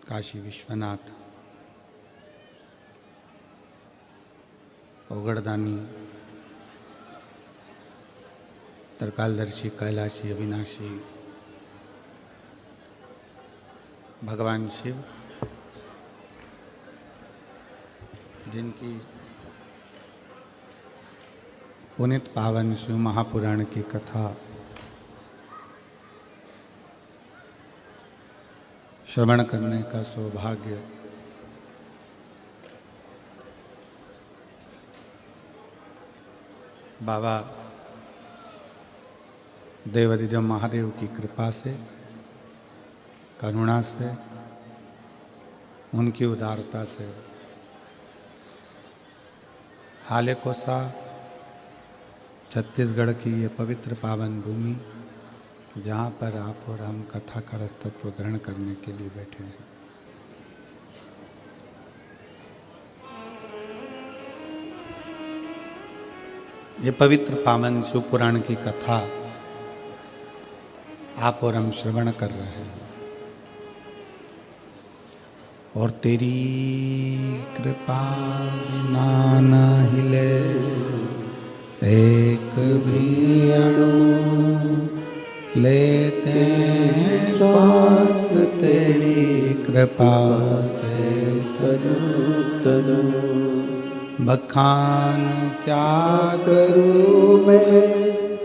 काशी विश्वनाथ ओगड़दानी तरकालदर्शी कैलाशी अविनाशी भगवान शिव जिनकी पुनित पावन शिव महापुराण की कथा श्रवण करने का सौभाग्य बाबा देवाधिदेव महादेव की कृपा से, करुणा से, उनकी उदारता से हाले कोसा छत्तीसगढ़ की ये पवित्र पावन भूमि जहाँ पर आप और हम कथा का रसतत्व ग्रहण करने के लिए बैठे हैं, ये पवित्र पावन शिव पुराण की कथा आप और हम श्रवण कर रहे हैं। और तेरी कृपा बिना न हिले एक भी अणु, लेते हैं श्वास तेरी कृपा से तनु तनु। बखान क्या करूं मैं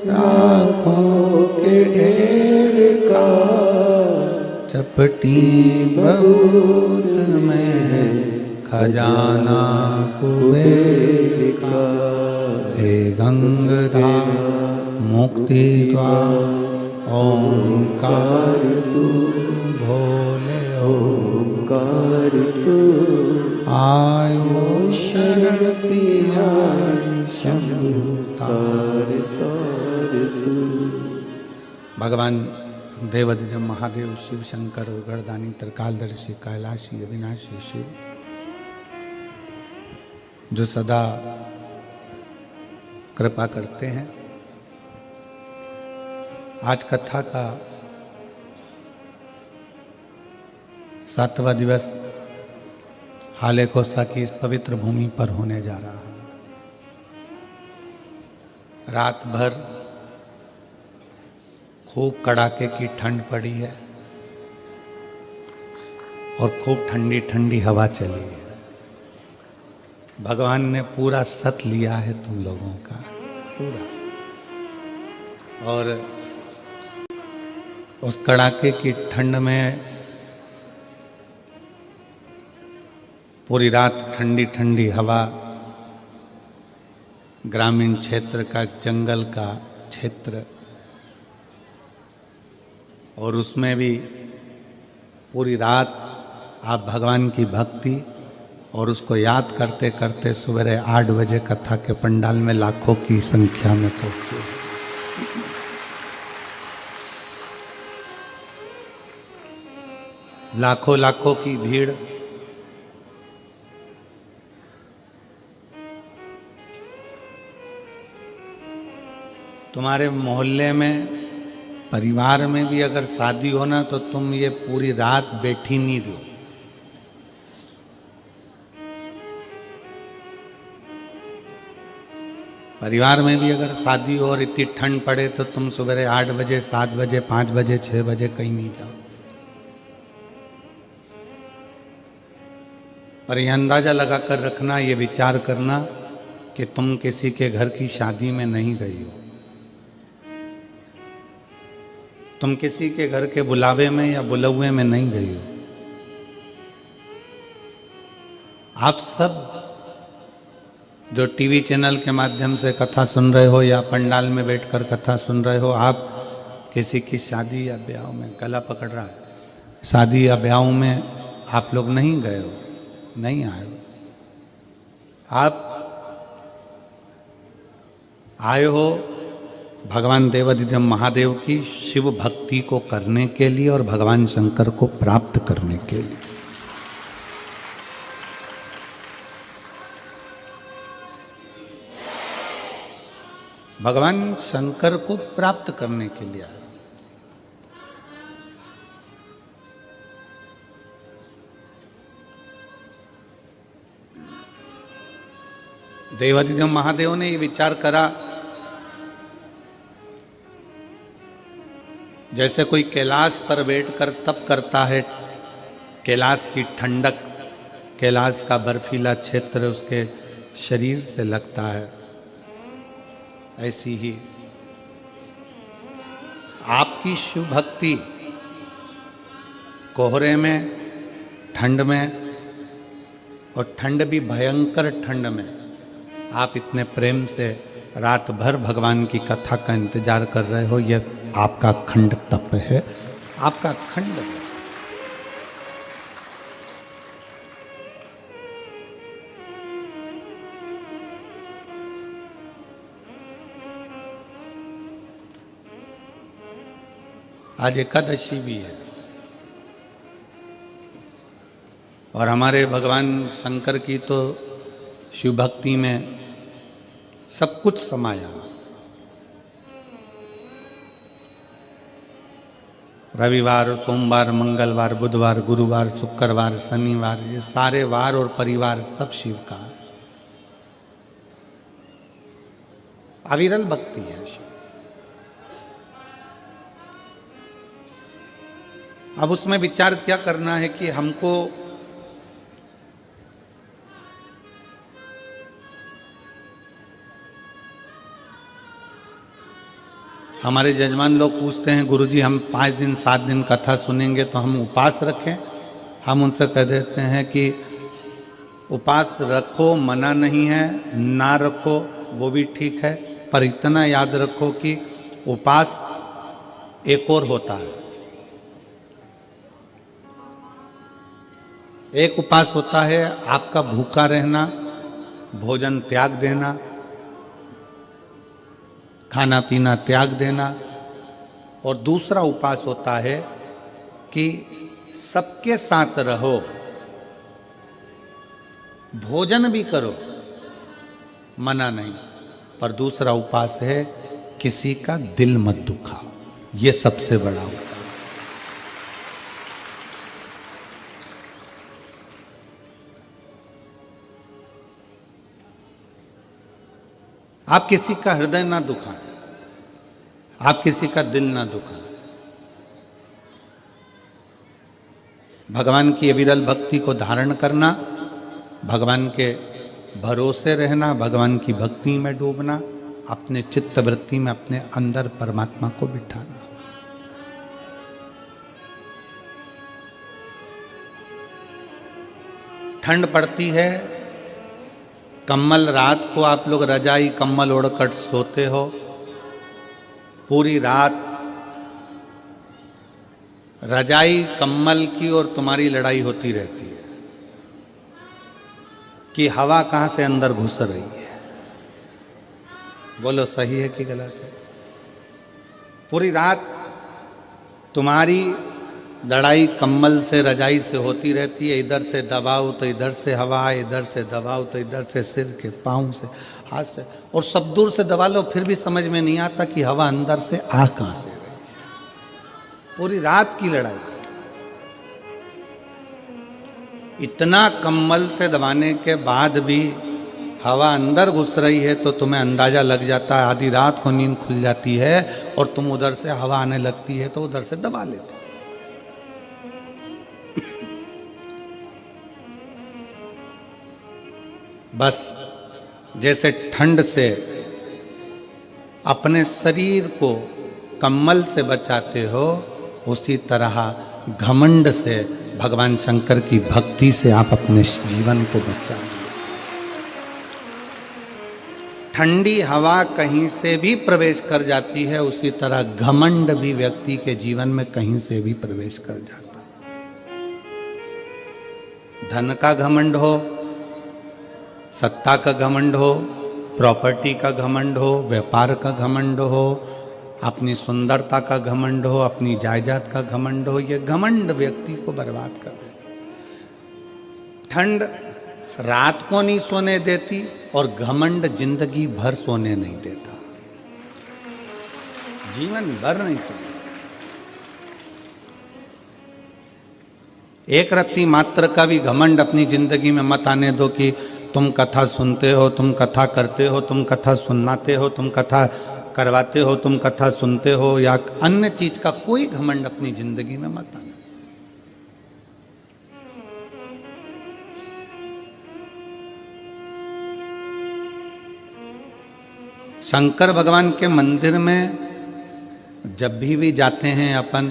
राखों के ढेर का, चपटी बहुत में खजाना कुबेर का। हे गंगाधार मुक्ति द्वार ओंकार तू, भोले ओंकार तू। आयो शरण तिहारी शंभु तार तार तू। भगवान देवाधिदेव महादेव शिव शंकर ओगड़दानी तरकालदर्शी कैलाशी अविनाशी शिव जो सदा कृपा करते हैं। आज कथा का 7वां दिवस हाले कोसा की इस पवित्र भूमि पर होने जा रहा है। रात भर खूब कड़ाके की ठंड पड़ी है और खूब ठंडी ठंडी हवा चली है। भगवान ने पूरा सत लिया है तुम लोगों का पूरा, और उस कड़ाके की ठंड में पूरी रात ठंडी ठंडी हवा, ग्रामीण क्षेत्र का, जंगल का क्षेत्र, और उसमें भी पूरी रात आप भगवान की भक्ति और उसको याद करते करते सुबह 8 बजे कथा के पंडाल में लाखों की संख्या में पहुंचे। लाखों लाखों की भीड़ तुम्हारे मोहल्ले में, परिवार में भी अगर शादी हो ना तो तुम ये पूरी रात बैठी नहीं रहो। परिवार में भी अगर शादी हो और इतनी ठंड पड़े तो तुम सुबह 8 बजे, 7 बजे, 5 बजे, 6 बजे कहीं नहीं जाओ। पर यह अंदाजा लगा कर रखना, ये विचार करना कि तुम किसी के घर की शादी में नहीं गई हो, तुम किसी के घर के बुलावे में या बुलौए में नहीं गई हो। आप सब जो टीवी चैनल के माध्यम से कथा सुन रहे हो या पंडाल में बैठकर कथा सुन रहे हो, आप किसी की शादी या ब्याह में, गला पकड़ रहा है, शादी या ब्याह में आप लोग नहीं गए हो, नहीं आए हो। आप आए हो भगवान देवाधिदेव महादेव की शिव भक्ति को करने के लिए और भगवान शंकर को प्राप्त करने के लिए। भगवान शंकर को प्राप्त करने के लिए आए। देवाधिदेव महादेव ने ये विचार करा, जैसे कोई कैलाश पर बैठकर तप करता है, कैलाश की ठंडक, कैलाश का बर्फीला क्षेत्र उसके शरीर से लगता है, ऐसी ही आपकी शिव भक्ति कोहरे में, ठंड में, और ठंड भी भयंकर ठंड में आप इतने प्रेम से रात भर भगवान की कथा का इंतजार कर रहे हो, यह आपका अखंड तप है, आपका अखंड है। आज एकादशी भी है और हमारे भगवान शंकर की तो शिव भक्ति में सब कुछ समाया। रविवार, सोमवार, मंगलवार, बुधवार, गुरुवार, शुक्रवार, शनिवार, ये सारे वार और परिवार सब शिव का अविरल भक्ति है शिव। अब उसमें विचार क्या करना है कि हमको हमारे जजमान लोग पूछते हैं, गुरुजी हम 5 दिन 7 दिन कथा सुनेंगे तो हम उपवास रखें? हम उनसे कह देते हैं कि उपवास रखो, मना नहीं है, ना रखो वो भी ठीक है, पर इतना याद रखो कि उपवास एक और होता है। एक उपवास होता है आपका भूखा रहना, भोजन त्याग देना, खाना पीना त्याग देना, और दूसरा उपवास होता है कि सबके साथ रहो, भोजन भी करो, मना नहीं, पर दूसरा उपवास है किसी का दिल मत दुखाओ। ये सबसे बड़ा उपवास। आप किसी का हृदय ना दुखाएं, आप किसी का दिल ना दुखाएं। भगवान की अविरल भक्ति को धारण करना, भगवान के भरोसे रहना, भगवान की भक्ति में डूबना, अपने चित्त वृत्ति में अपने अंदर परमात्मा को बिठाना। ठंड पड़ती है, कम्बल, रात को आप लोग रजाई कम्बल ओढ़कर सोते हो, पूरी रात रजाई कम्बल की और तुम्हारी लड़ाई होती रहती है कि हवा कहाँ से अंदर घुस रही है। बोलो सही है कि गलत है? पूरी रात तुम्हारी लड़ाई कम्बल से, रजाई से होती रहती है। इधर से दबाओ तो इधर से हवा, इधर से दबाओ तो इधर से, सिर के, पाँव से, हाथ से, और सब दूर से दबा लो फिर भी समझ में नहीं आता कि हवा अंदर से आ कहाँ से रही है। पूरी रात की लड़ाई, इतना कम्बल से दबाने के बाद भी हवा अंदर घुस रही है तो तुम्हें अंदाजा लग जाता है। आधी रात को नींद खुल जाती है और तुम उधर से हवा आने लगती है तो उधर से दबा लेते। बस जैसे ठंड से अपने शरीर को कम्बल से बचाते हो, उसी तरह घमंड से, भगवान शंकर की भक्ति से आप अपने जीवन को बचाओ। ठंडी हवा कहीं से भी प्रवेश कर जाती है, उसी तरह घमंड भी व्यक्ति के जीवन में कहीं से भी प्रवेश कर जाता है। धन का घमंड हो, सत्ता का घमंड हो, प्रॉपर्टी का घमंड हो, व्यापार का घमंड हो, अपनी सुंदरता का घमंड हो, अपनी जायदाद का घमंड हो, ये घमंड व्यक्ति को बर्बाद कर देता। ठंड रात को नहीं सोने देती और घमंड जिंदगी भर सोने नहीं देता, जीवन भर नहीं सोने। एक रत्ती मात्र का भी घमंड अपनी जिंदगी में मत आने दो कि तुम कथा सुनते हो, तुम कथा करते हो, तुम कथा सुनाते हो, तुम कथा करवाते हो, तुम कथा सुनते हो, या अन्य चीज का कोई घमंड अपनी जिंदगी में मत आना। शंकर भगवान के मंदिर में जब भी जाते हैं अपन,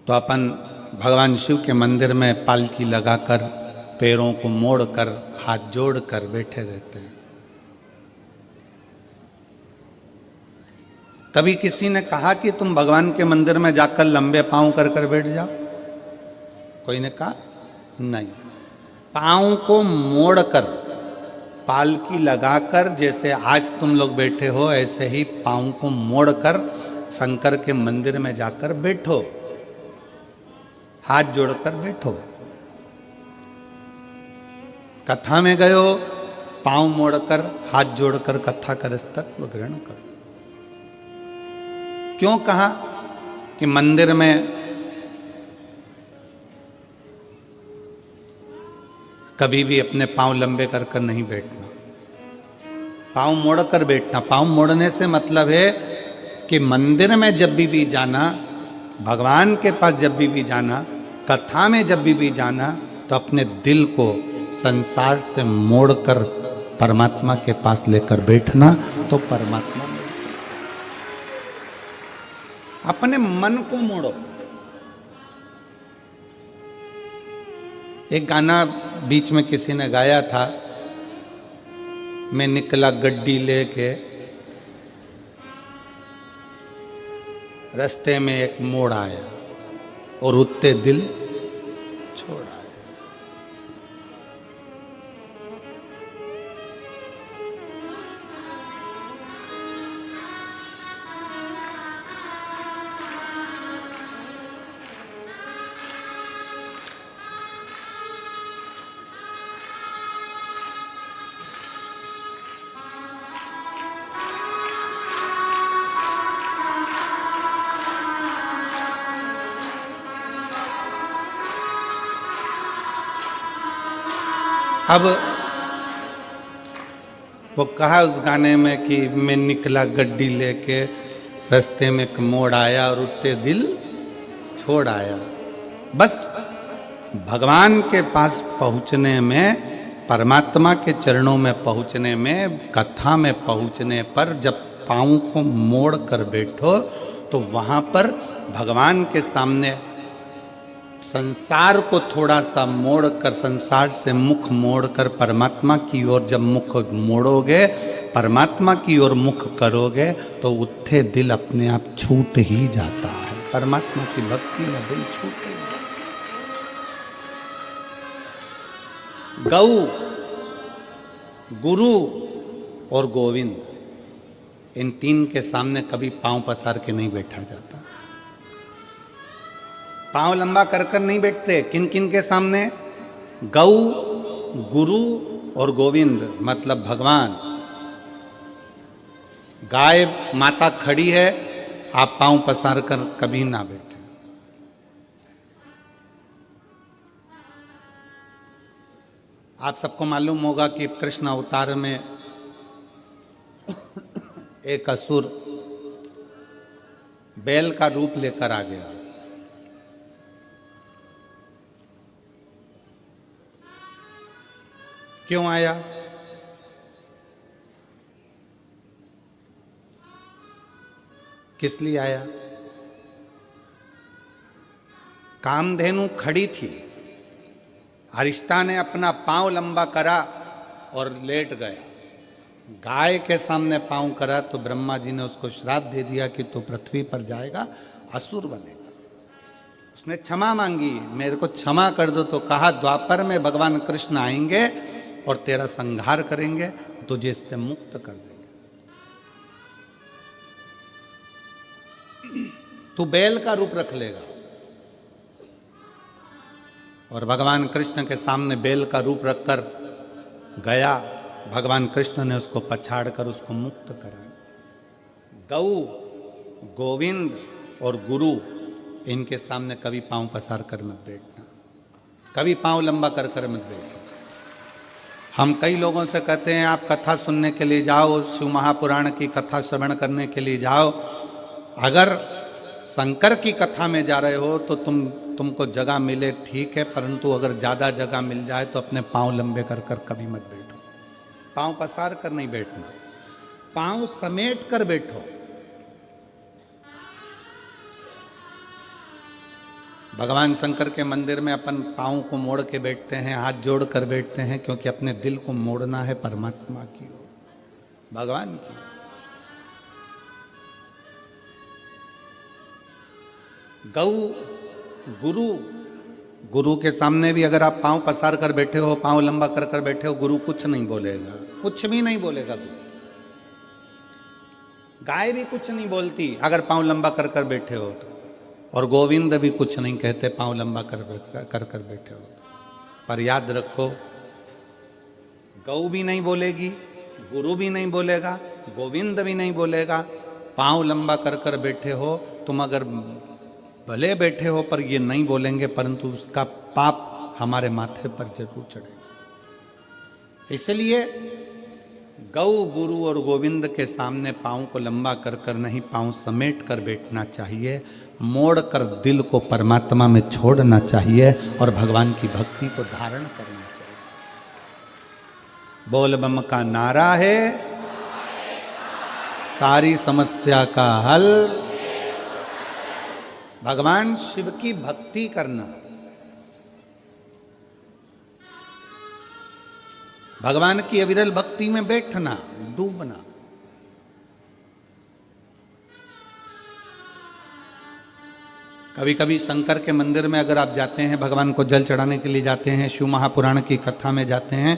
तो अपन भगवान शिव के मंदिर में पालकी लगाकर, पैरों को मोड़कर, हाथ जोड़कर बैठे रहते हैं। कभी किसी ने कहा कि तुम भगवान के मंदिर में जाकर लंबे पांव कर कर बैठ जाओ? कोई ने कहा नहीं। पांव को मोड़कर, पालकी लगाकर, जैसे आज तुम लोग बैठे हो ऐसे ही पांव को मोड़कर शंकर के मंदिर में जाकर बैठो, हाथ जोड़कर बैठो। कथा में गए हो, पांव मोड़कर, हाथ जोड़कर कथा कर तत्व ग्रहण करो। क्यों कहा कि मंदिर में कभी भी अपने पांव लंबे कर कर नहीं बैठना, पांव मोड़कर बैठना। पांव मोड़ने से मतलब है कि मंदिर में जब भी जाना, भगवान के पास जब भी जाना, कथा में जब भी जाना, तो अपने दिल को संसार से मोड़कर परमात्मा के पास लेकर बैठना, तो परमात्मा मिल सकता। अपने मन को मोड़ो। एक गाना बीच में किसी ने गाया था, मैं निकला गड्डी लेके, रास्ते में एक मोड़ आया और उत्ते दिल छोड़ आया। अब वो कहा उस गाने में कि मैं निकला गड्डी लेके, रास्ते में एक मोड़ आया और उठते दिल छोड़ आया। बस भगवान के पास पहुंचने में, परमात्मा के चरणों में पहुंचने में, कथा में पहुंचने पर जब पाँव को मोड़ कर बैठो, तो वहां पर भगवान के सामने संसार को थोड़ा सा मोड़कर, संसार से मुख मोड़कर परमात्मा की ओर जब मुख मोड़ोगे, परमात्मा की ओर मुख करोगे, तो उत्थे दिल अपने आप छूट ही जाता है। परमात्मा की भक्ति में दिल छूटे। गौ, गुरु और गोविंद, इन तीन के सामने कभी पांव पसार के नहीं बैठा जाता। पांव लंबा कर कर नहीं बैठते। किन किन के सामने? गौ, गुरु और गोविंद, मतलब भगवान। गाय माता खड़ी है, आप पांव पसार कर कभी ना बैठे। आप सबको मालूम होगा कि कृष्ण अवतार में एक असुर बैल का रूप लेकर आ गया। क्यों आया? किस लिए आया? कामधेनु खड़ी थी, अरिष्टा ने अपना पांव लंबा करा और लेट गया। गाय के सामने पांव करा तो ब्रह्मा जी ने उसको श्राप दे दिया कि तू पृथ्वी पर जाएगा, असुर बनेगा। उसने क्षमा मांगी, मेरे को क्षमा कर दो। तो कहा द्वापर में भगवान कृष्ण आएंगे और तेरा संहार करेंगे, तुझे इससे मुक्त कर देंगे। तू बैल का रूप रख लेगा। और भगवान कृष्ण के सामने बैल का रूप रखकर गया। भगवान कृष्ण ने उसको पछाड़ कर उसको मुक्त कराया। गौ, गोविंद और गुरु, इनके सामने कभी पांव पसार कर मत बैठना। कभी पांव लंबा कर कर मत बैठो। हम कई लोगों से कहते हैं आप कथा सुनने के लिए जाओ, शिव महापुराण की कथा श्रवण करने के लिए जाओ। अगर शंकर की कथा में जा रहे हो तो तुमको जगह मिले ठीक है, परंतु अगर ज़्यादा जगह मिल जाए तो अपने पांव लंबे कर कर कभी मत बैठो। पांव पसार कर नहीं बैठना, पांव समेट कर बैठो। भगवान शंकर के मंदिर में अपन पांव को मोड़ के बैठते हैं, हाथ जोड़ कर बैठते हैं, क्योंकि अपने दिल को मोड़ना है परमात्मा की ओर, भगवान की। गौ गुरु के सामने भी अगर आप पांव पसार कर बैठे हो, पांव लंबा कर कर बैठे हो, गुरु कुछ नहीं बोलेगा, कुछ भी नहीं बोलेगा गुरु। गाय भी कुछ नहीं बोलती अगर पांव लंबा कर कर बैठे हो तो, और गोविंद भी कुछ नहीं कहते पांव लंबा कर कर बैठे हो। पर याद रखो, गौ भी नहीं बोलेगी, गुरु भी नहीं बोलेगा, गोविंद भी नहीं बोलेगा। पांव लंबा कर कर बैठे हो तुम, अगर भले बैठे हो पर ये नहीं बोलेंगे, परंतु उसका पाप हमारे माथे पर जरूर चढ़ेगा। इसलिए गौ, गुरु और गोविंद के सामने पांव को लंबा कर कर नहीं, पांव समेट कर बैठना चाहिए। मोड़ कर दिल को परमात्मा में छोड़ना चाहिए और भगवान की भक्ति को धारण करना चाहिए। बोल बम का नारा है सारी समस्या का हल, भगवान शिव की भक्ति करना, भगवान की अविरल भक्ति में बैठना, डूबना। कभी कभी शंकर के मंदिर में अगर आप जाते हैं, भगवान को जल चढ़ाने के लिए जाते हैं, शिव महापुराण की कथा में जाते हैं,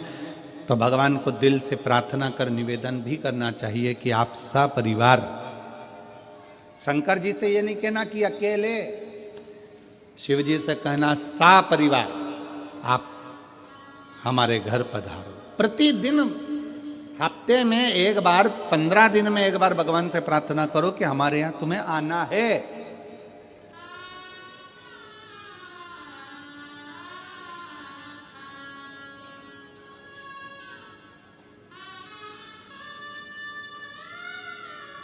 तो भगवान को दिल से प्रार्थना कर निवेदन भी करना चाहिए कि आप सपरिवार, शंकर जी से ये नहीं कहना कि अकेले, शिव जी से कहना सपरिवार आप हमारे घर पधारो। प्रतिदिन, हफ्ते में एक बार, 15 दिन में एक बार भगवान से प्रार्थना करो कि हमारे यहां तुम्हें आना है।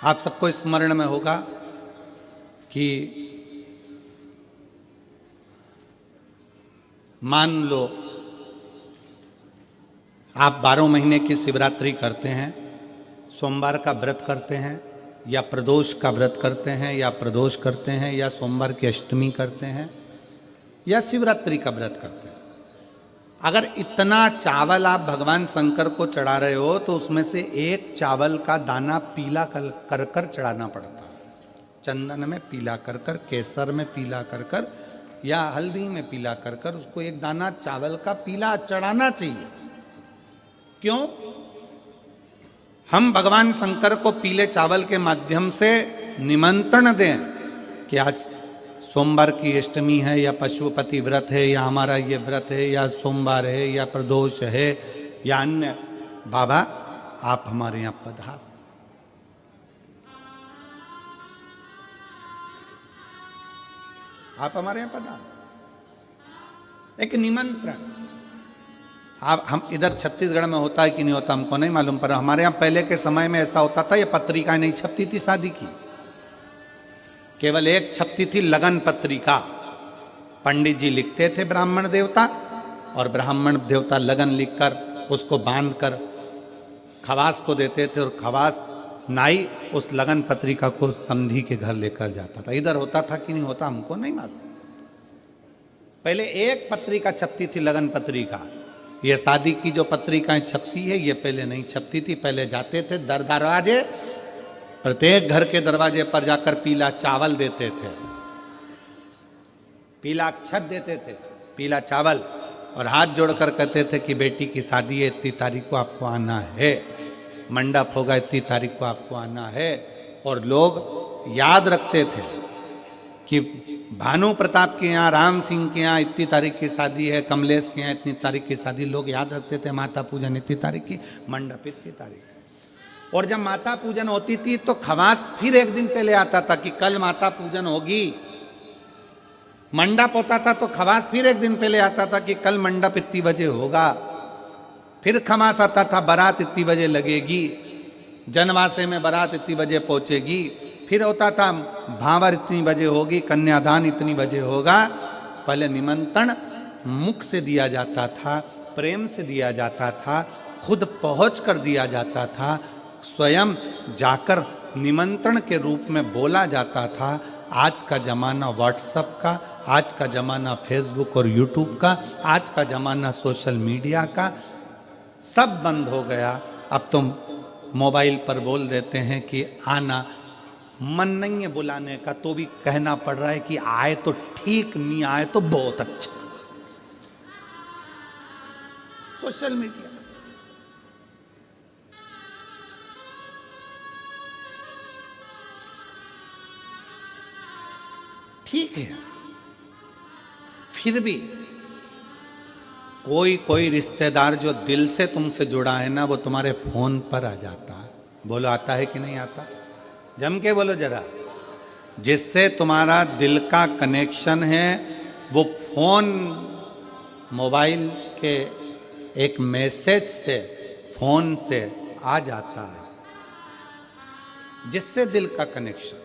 आप सबको स्मरण में होगा कि मान लो आप 12 महीने की शिवरात्रि करते हैं, सोमवार का व्रत करते हैं, या प्रदोष का व्रत करते हैं, या प्रदोष करते हैं, या सोमवार की अष्टमी करते हैं, या शिवरात्रि का व्रत करते हैं। अगर इतना चावल आप भगवान शंकर को चढ़ा रहे हो तो उसमें से एक चावल का दाना पीला कर कर चढ़ाना पड़ता है। चंदन में पीला कर कर, केसर में पीला कर कर, या हल्दी में पीला कर कर उसको एक दाना चावल का पीला चढ़ाना चाहिए। क्यों? हम भगवान शंकर को पीले चावल के माध्यम से निमंत्रण दें कि आज सोमवार की अष्टमी है, या पशुपति व्रत है, या हमारा ये व्रत है, या सोमवार है, या प्रदोष है, या अन्य, बाबा आप हमारे यहां पधार। आप हमारे यहां पधार, एक निमंत्रण। आप, हम इधर छत्तीसगढ़ में होता है कि नहीं होता हमको नहीं मालूम, पर हमारे यहां पहले के समय में ऐसा होता था, ये पत्रिका नहीं छपती थी शादी की, केवल एक छपती थी लगन पत्रिका। पंडित जी लिखते थे ब्राह्मण देवता, और ब्राह्मण देवता लगन लिखकर उसको बांधकर खवास को देते थे, और खवास नाई उस लगन पत्रिका को समधी के घर लेकर जाता था। इधर होता था कि नहीं होता हमको नहीं मालूम। पहले एक पत्रिका छपती थी, लगन पत्रिका। ये शादी की जो पत्रिकाएं छपती है ये पहले नहीं छपती थी। पहले जाते थे दर दरवाजे, प्रत्येक घर के दरवाजे पर जाकर पीला चावल देते थे, पीला अक्षत देते थे, पीला चावल, और हाथ जोड़कर कहते थे कि बेटी की शादी है, इतनी तारीख को आपको आना है, मंडप होगा इतनी तारीख को आपको आना है। और लोग याद रखते थे कि भानु प्रताप के यहाँ, राम सिंह के यहाँ इतनी तारीख की शादी है, कमलेश के यहाँ इतनी तारीख की शादी, लोग याद रखते थे। माता पूजन इतनी तारीख की, मंडप इतनी तारीख। और जब माता पूजन होती थी तो खवास फिर एक दिन पहले आता था कि कल माता पूजन होगी, मंडप होता था तो खवास फिर एक दिन पहले आता था कि कल मंडप इतनी बजे होगा, फिर खमास आता था बारात इतनी बजे लगेगी, जनवासे में बारात इतनी बजे पहुंचेगी, फिर होता था भांवर इतनी बजे होगी, कन्यादान इतनी बजे होगा। पहले निमंत्रण मुख से दिया जाता था, प्रेम से दिया जाता था, खुद पहुंच कर दिया जाता था, स्वयं जाकर निमंत्रण के रूप में बोला जाता था। आज का ज़माना व्हाट्सएप का, आज का ज़माना फेसबुक और यूट्यूब का, आज का ज़माना सोशल मीडिया का, सब बंद हो गया। अब तुम मोबाइल पर बोल देते हैं कि आना, मन नहीं है बुलाने का तो भी कहना पड़ रहा है कि आए तो ठीक, नहीं आए तो बहुत अच्छा। सोशल मीडिया ठीक है, फिर भी कोई रिश्तेदार जो दिल से तुमसे जुड़ा है ना, वो तुम्हारे फोन पर आ जाता है। बोलो आता है कि नहीं आता? जम के बोलो जरा। जिससे तुम्हारा दिल का कनेक्शन है वो फोन, मोबाइल के एक मैसेज से, फोन से आ जाता है। जिससे दिल का कनेक्शन,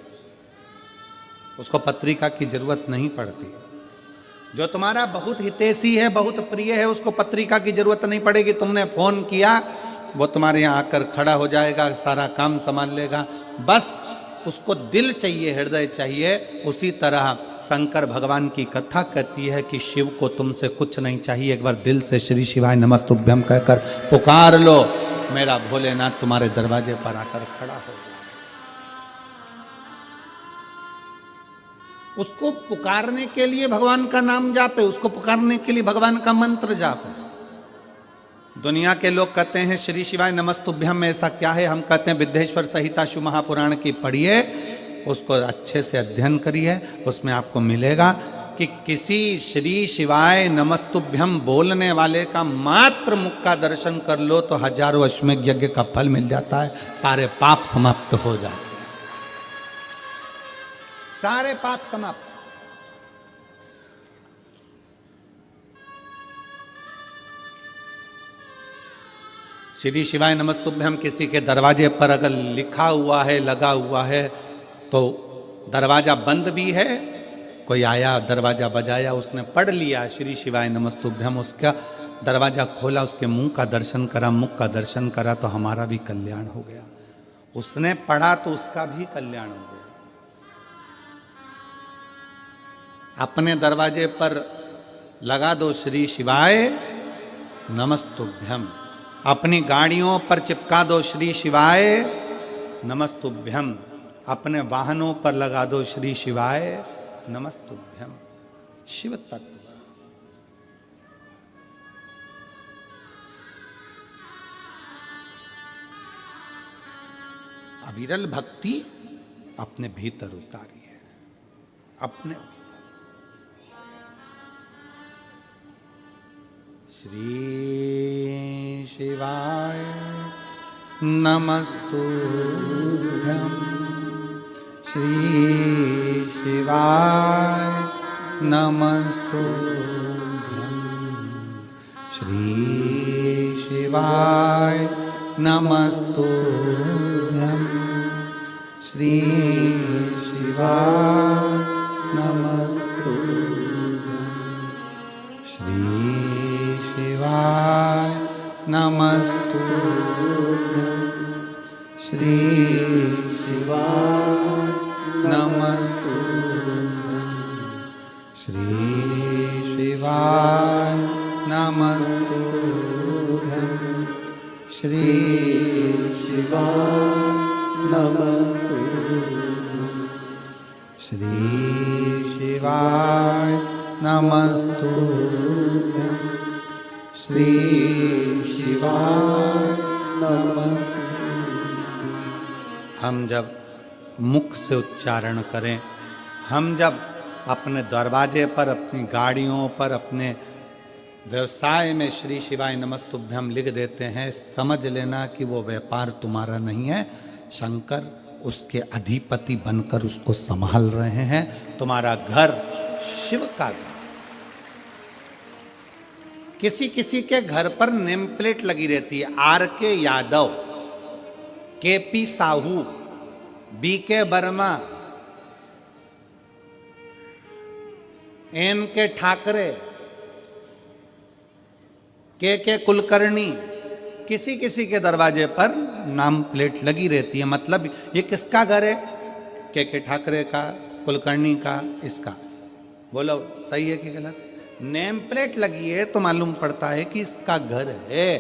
उसको पत्रिका की जरूरत नहीं पड़ती। जो तुम्हारा बहुत हितैषी है, बहुत प्रिय है, उसको पत्रिका की जरूरत नहीं पड़ेगी। तुमने फोन किया, वो तुम्हारे यहाँ आकर खड़ा हो जाएगा, सारा काम संभाल लेगा। बस उसको दिल चाहिए, हृदय चाहिए। उसी तरह शंकर भगवान की कथा कहती है कि शिव को तुमसे कुछ नहीं चाहिए, एक बार दिल से श्री शिवाय नमस्तुभ्यम कहकर पुकार लो, मेरा भोलेनाथ तुम्हारे दरवाजे पर आकर खड़ा हो। उसको पुकारने के लिए भगवान का नाम जापे, उसको पुकारने के लिए भगवान का मंत्र जापे। दुनिया के लोग कहते हैं श्री शिवाय नमस्तुभ्यम में ऐसा क्या है? हम कहते हैं विद्येश्वर संहिता शिव महापुराण की पढ़िए, उसको अच्छे से अध्ययन करिए, उसमें आपको मिलेगा कि किसी श्री शिवाय नमस्तुभ्यम बोलने वाले का मात्र मुख का दर्शन कर लो तो हजारों अश्वमेध यज्ञ का फल मिल जाता है, सारे पाप समाप्त हो जाते हैं, सारे पाप समाप्त। श्री शिवाय नमस्तुभ्यम किसी के दरवाजे पर अगर लिखा हुआ है, लगा हुआ है, तो दरवाजा बंद भी है, कोई आया दरवाजा बजाया, उसने पढ़ लिया श्री शिवाय नमस्तुभ्यम, उसका दरवाजा खोला, उसके मुंह का दर्शन करा, मुख का दर्शन करा, तो हमारा भी कल्याण हो गया। उसने पढ़ा तो उसका भी कल्याण हो गया। अपने दरवाजे पर लगा दो श्री शिवाय नमस्तुभ्यम, अपनी गाड़ियों पर चिपका दो श्री शिवाय नमस्तुभ्यम, अपने वाहनों पर लगा दो श्री शिवाय नमस्तुभ्यम। शिव तत्व, अविरल भक्ति अपने भीतर उतारी है, अपने श्री शिवाय नमस्तुभ्यम, श्री शिवाय नमस्तुभ्यम, श्री शिवाय नमस्तुभ्यम, श्री शिवाय नमस्तुभ्यम, श्री शिवाय नमस्तुभ्यम, श्री शिवाय नमस्तुभ्यम, श्री शिवाय नमस्तुभ्यम, श्री शिवाय नमस्तुभ्यम, श्री शिवाय नमस्तुभ्यम, श्री शिवाय नमस्तुभ्यम। हम जब मुख से उच्चारण करें, हम जब अपने दरवाजे पर, अपनी गाड़ियों पर, अपने व्यवसाय में श्री शिवाय नमस्तुभ्यम लिख देते हैं, समझ लेना कि वो व्यापार तुम्हारा नहीं है, शंकर उसके अधिपति बनकर उसको संभाल रहे हैं। तुम्हारा घर शिव का घर। किसी किसी के घर पर नेम प्लेट लगी रहती है, आर के यादव, के पी साहू, बी के वर्मा, एन के ठाकरे, के कुलकर्णी। किसी किसी के दरवाजे पर नाम प्लेट लगी रहती है। मतलब ये किसका घर है? के ठाकरे का, कुलकर्णी का, इसका। बोलो सही है कि गलत? नेम प्लेट लगी है तो मालूम पड़ता है कि इसका घर है।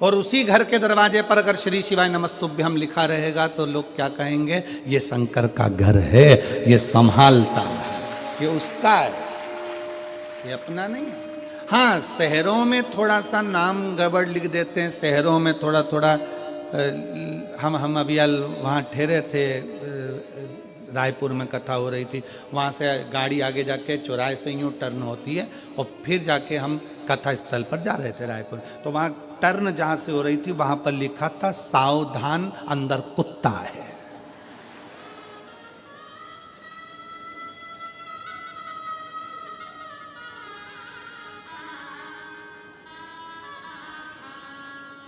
और उसी घर के दरवाजे पर अगर श्री शिवाय नमस्तुभ्यम लिखा रहेगा तो लोग क्या कहेंगे? ये शंकर का घर है, ये संभालता है, ये उसका है, ये अपना नहीं है। हाँ, शहरों में थोड़ा सा नाम गड़बड़ लिख देते हैं, शहरों में थोड़ा थोड़ा। हम अभी वहाँ ठहरे थे, रायपुर में कथा हो रही थी, वहाँ से गाड़ी आगे जाके चौराहे से यूँ टर्न होती है और फिर जाके हम कथा स्थल पर जा रहे थे रायपुर। तो वहाँ टर्न जहाँ से हो रही थी वहाँ पर लिखा था सावधान अंदर कुत्ता है।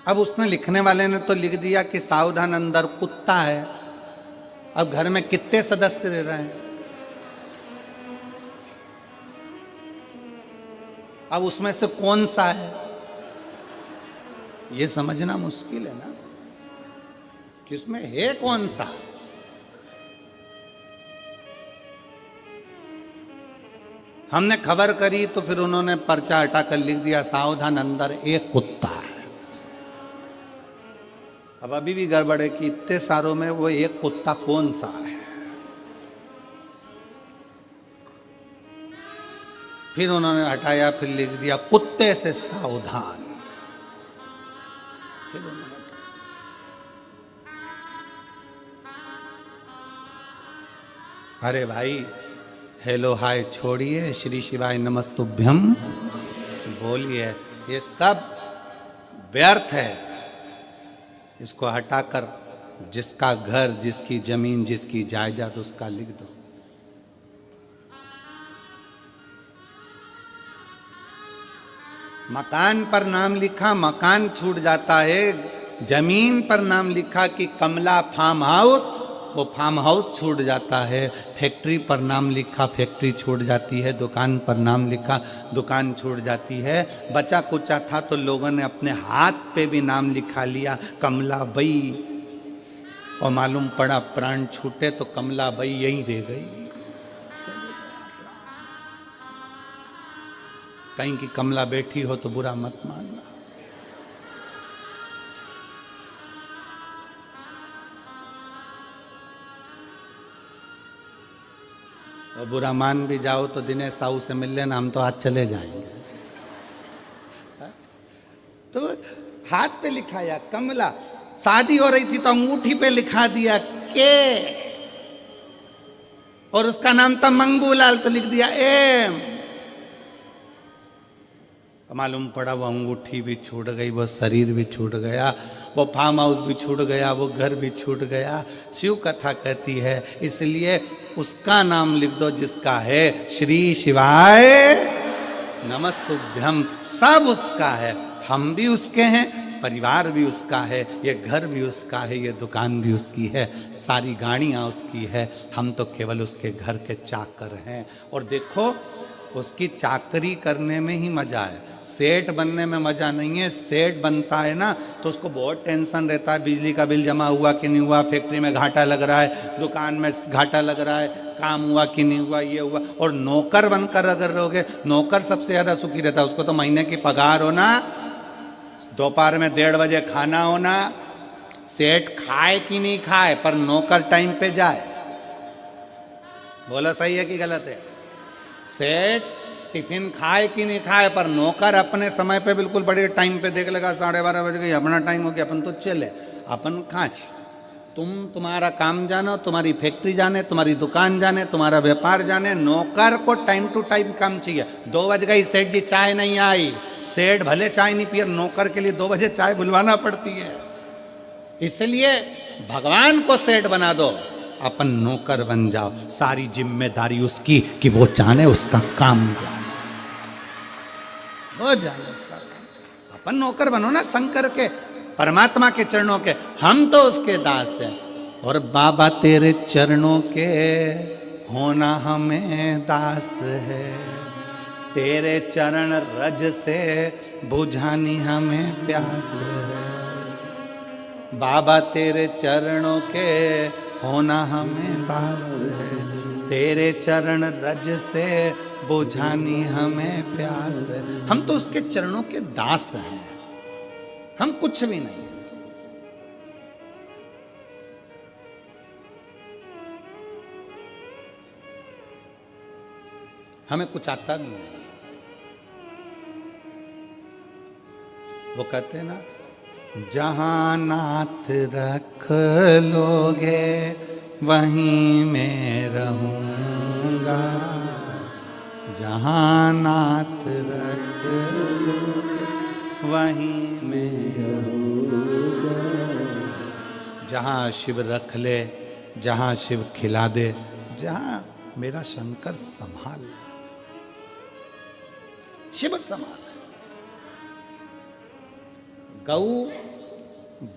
अब उसने लिखने वाले ने तो लिख दिया कि सावधान अंदर कुत्ता है। अब घर में कितने सदस्य रह रहे हैं? अब उसमें से कौन सा है ये समझना मुश्किल है ना, किसमें है कौन सा। हमने खबर करी तो फिर उन्होंने पर्चा हटाकर लिख दिया सावधान अंदर एक कुत्ता है। अब अभी भी गड़बड़ है कि इतने सारों में वो एक कुत्ता कौन सा है। फिर उन्होंने हटाया, फिर लिख दिया कुत्ते से सावधान। फिर उन्होंने अरे भाई, हेलो हाय छोड़िए, श्री शिवाय नमस्तुभ्यम बोलिए। ये सब व्यर्थ है। इसको हटाकर जिसका घर, जिसकी जमीन, जिसकी जायदाद उसका लिख दो। मकान पर नाम लिखा, मकान छूट जाता है। जमीन पर नाम लिखा कि कमला फार्म हाउस, वो फार्म हाउस छूट जाता है। फैक्ट्री पर नाम लिखा, फैक्ट्री छूट जाती है। दुकान पर नाम लिखा, दुकान छूट जाती है। बचा कुचा था तो लोगों ने अपने हाथ पे भी नाम लिखा लिया कमलाबाई, और मालूम पड़ा प्राण छूटे तो कमलाबाई यहीं रह गई। कहीं की कमला बैठी हो तो बुरा मत मानना। और बुरा मान भी जाओ तो दिनेश साहू से मिल लेना, हम तो आज चले जाएंगे। तो हाथ पे लिखाया कमला, शादी हो रही थी तो अंगूठी पे लिखा दिया के, और उसका नाम था मंगूलाल तो लिख दिया एम। मालूम पड़ा वो अंगूठी भी छूट गई, वो शरीर भी छूट गया, वो फार्म हाउस भी छूट गया, वो घर भी छूट गया। शिव कथा कहती है इसलिए उसका नाम लिख दो जिसका है। श्री शिवाय नमस्तुभ्यम, सब उसका है। हम भी उसके हैं, परिवार भी उसका है, ये घर भी उसका है, ये दुकान भी उसकी है, सारी गाड़ियाँ उसकी है। हम तो केवल उसके घर के चाकर हैं। और देखो, उसकी चाकरी करने में ही मजा है, सेठ बनने में मजा नहीं है। सेठ बनता है ना तो उसको बहुत टेंशन रहता है, बिजली का बिल जमा हुआ कि नहीं हुआ, फैक्ट्री में घाटा लग रहा है, दुकान में घाटा लग रहा है, काम हुआ कि नहीं हुआ, ये हुआ। और नौकर बनकर अगर रहोगे, नौकर सबसे ज्यादा सुखी रहता है। उसको तो महीने की पगार होना, दोपहर में 1:30 बजे खाना होना, सेठ खाए कि नहीं खाए पर नौकर टाइम पे जाए। बोला सही है कि गलत है? सेठ टिफिन खाए कि नहीं खाए पर नौकर अपने समय पे बिल्कुल बड़े टाइम पे देख लेगा, 12:30 बज गई, अपना टाइम हो गया, अपन तो चले, अपन खाए। तुम्हारा काम जानो, तुम्हारी फैक्ट्री जाने, तुम्हारी दुकान जाने, तुम्हारा व्यापार जाने, नौकर को टाइम टू टाइम काम चाहिए। 2 बज गई, सेठ जी चाय नहीं आई, सेठ भले चाय नहीं पिए, नौकर के लिए 2 बजे चाय बुलवाना पड़ती है। इसलिए भगवान को सेठ बना दो, अपन नौकर बन जाओ, सारी जिम्मेदारी उसकी कि वो जाने उसका काम जाने, वो जाने उसका काम। अपन नौकर बनो ना शंकर के, परमात्मा के चरणों के, हम तो उसके दास हैं। और बाबा तेरे चरणों के होना हमें दास है, तेरे चरण रज से बुझानी हमें प्यास है। बाबा तेरे चरणों के होना हमें दास है, तेरे चरण रज से बुझानी हमें प्यास है। हम तो उसके चरणों के दास हैं, हम कुछ भी नहीं। हमें कुछ आता भी नहीं। वो कहते हैं ना, जहां नाथ रख लोगे वहीं मैं रहूंगा, जहां नाथ रख लोगे वहीं मैं रहूंगा। जहां शिव रख ले, जहां शिव खिला दे, जहां मेरा शंकर संभाल, शिव संभाल। गौ,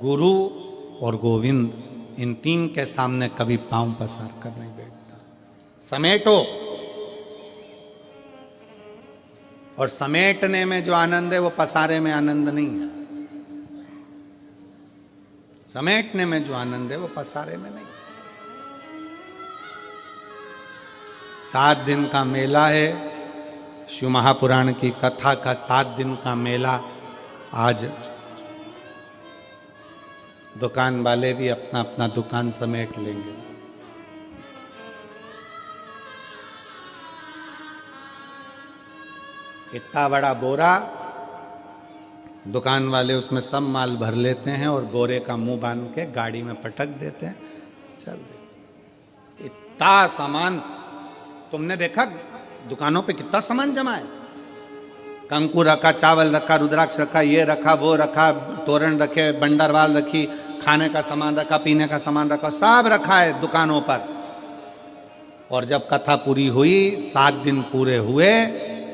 गुरु और गोविंद, इन तीन के सामने कभी पांव पसार कर नहीं बैठता। समेटो, और समेटने में जो आनंद है वो पसारे में आनंद नहीं है। समेटने में जो आनंद है वो पसारे में नहीं। 7 दिन का मेला है, शिव महापुराण की कथा का 7 दिन का मेला। आज दुकान वाले भी अपना अपना दुकान समेट लेंगे। इतना बड़ा बोरा, दुकान वाले उसमें सब माल भर लेते हैं और बोरे का मुंह बांध के गाड़ी में पटक देते हैं, चल देते। इतना सामान तुमने देखा दुकानों पे कितना सामान जमा है। कंकु रखा, चावल रखा, रुद्राक्ष रखा, ये रखा, वो रखा, तोरण रखे, बंडरवाल रखी, खाने का सामान रखा, पीने का सामान रखा, सब रखा है दुकानों पर। और जब कथा पूरी हुई, 7 दिन पूरे हुए,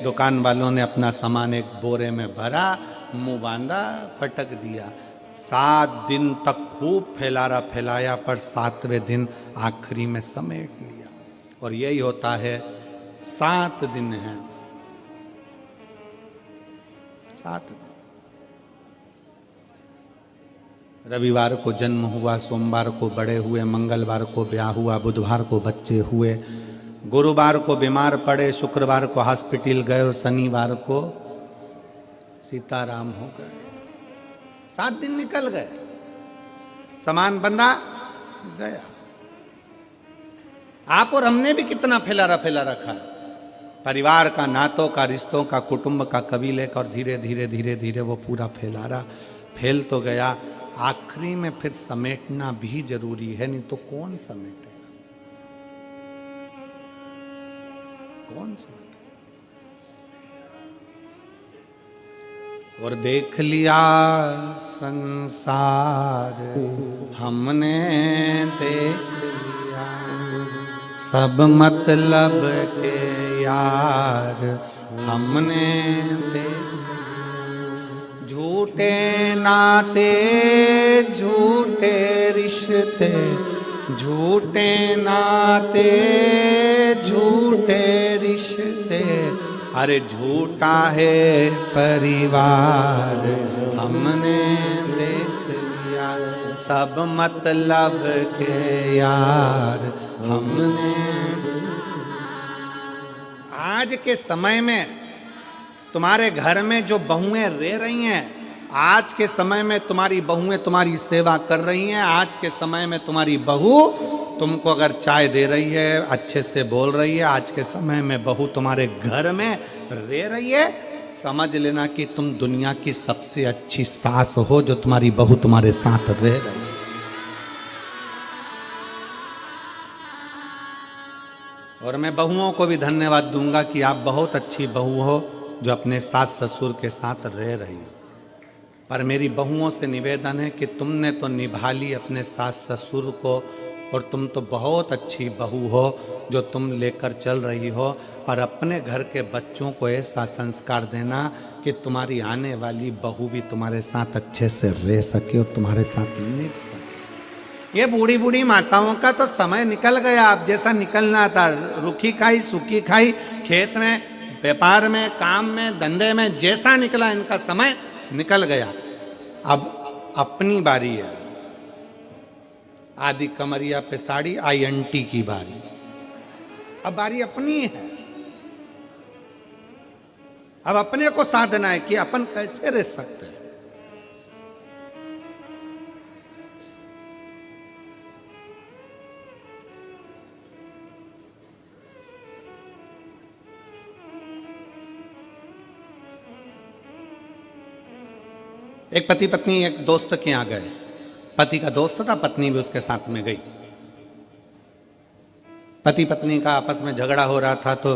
दुकान वालों ने अपना सामान एक बोरे में भरा, मुंह बांधा, पटक दिया। 7 दिन तक खूब फैलाया, पर 7वें दिन आखिरी में समेट लिया। और यही होता है, 7 दिन है, 7 दिन। रविवार को जन्म हुआ, सोमवार को बड़े हुए, मंगलवार को ब्याह हुआ, बुधवार को बच्चे हुए, गुरुवार को बीमार पड़े, शुक्रवार को हॉस्पिटल गए और शनिवार को सीताराम हो गए। 7 दिन निकल गए, सामान बंधा गया। आप और हमने भी कितना फैला रखा, परिवार का, नातों का, रिश्तों का, कुटुंब का, कबीले का, और धीरे धीरे वो पूरा फैल तो गया। आखिरी में फिर समेटना भी जरूरी है, नहीं तो कौन समेटेगा, कौन समेटेगा। और देख लिया संसार हमने, देख लिया सब मतलब के यार हमने देख लिया। झूठे नाते, झूठे रिश्ते, झूठे नाते, झूठे रिश्ते, अरे झूठा है परिवार हमने देख लिया। सब मतलब के यार हमने। आज के समय में तुम्हारे घर में जो बहुएं रह रही हैं, आज के समय में तुम्हारी बहुएं तुम्हारी सेवा कर रही हैं। आज के समय में तुम्हारी बहू तुमको अगर चाय दे रही है, अच्छे से बोल रही है, आज के समय में बहू तुम्हारे घर में रह रही है, समझ लेना कि तुम दुनिया की सबसे अच्छी सास हो, जो तुम्हारी बहू तुम्हारे साथ रह रही है। और मैं बहुओं को भी धन्यवाद दूंगा कि आप बहुत अच्छी बहू हो, जो अपने सास ससुर के साथ रह रही हो। पर मेरी बहुओं से निवेदन है कि तुमने तो निभा ली अपने सास ससुर को, और तुम तो बहुत अच्छी बहू हो जो तुम लेकर चल रही हो, और अपने घर के बच्चों को ऐसा संस्कार देना कि तुम्हारी आने वाली बहू भी तुम्हारे साथ अच्छे से रह सके और तुम्हारे साथ निभ सके। ये बूढ़ी बूढ़ी माताओं का तो समय निकल गया, अब जैसा निकलना था, रूखी खाई सूखी खाई, खेत में, व्यापार में, काम में, धंधे में, जैसा निकला इनका समय निकल गया। अब अपनी बारी है। आदि कमरिया पे साड़ी INT की बारी, अब बारी अपनी है। अब अपने को साधना है कि अपन कैसे रह सकते हैं। एक पति पत्नी एक दोस्त के यहाँ गए। पति का दोस्त था, पत्नी भी उसके साथ में गई। पति पत्नी का आपस में झगड़ा हो रहा था, तो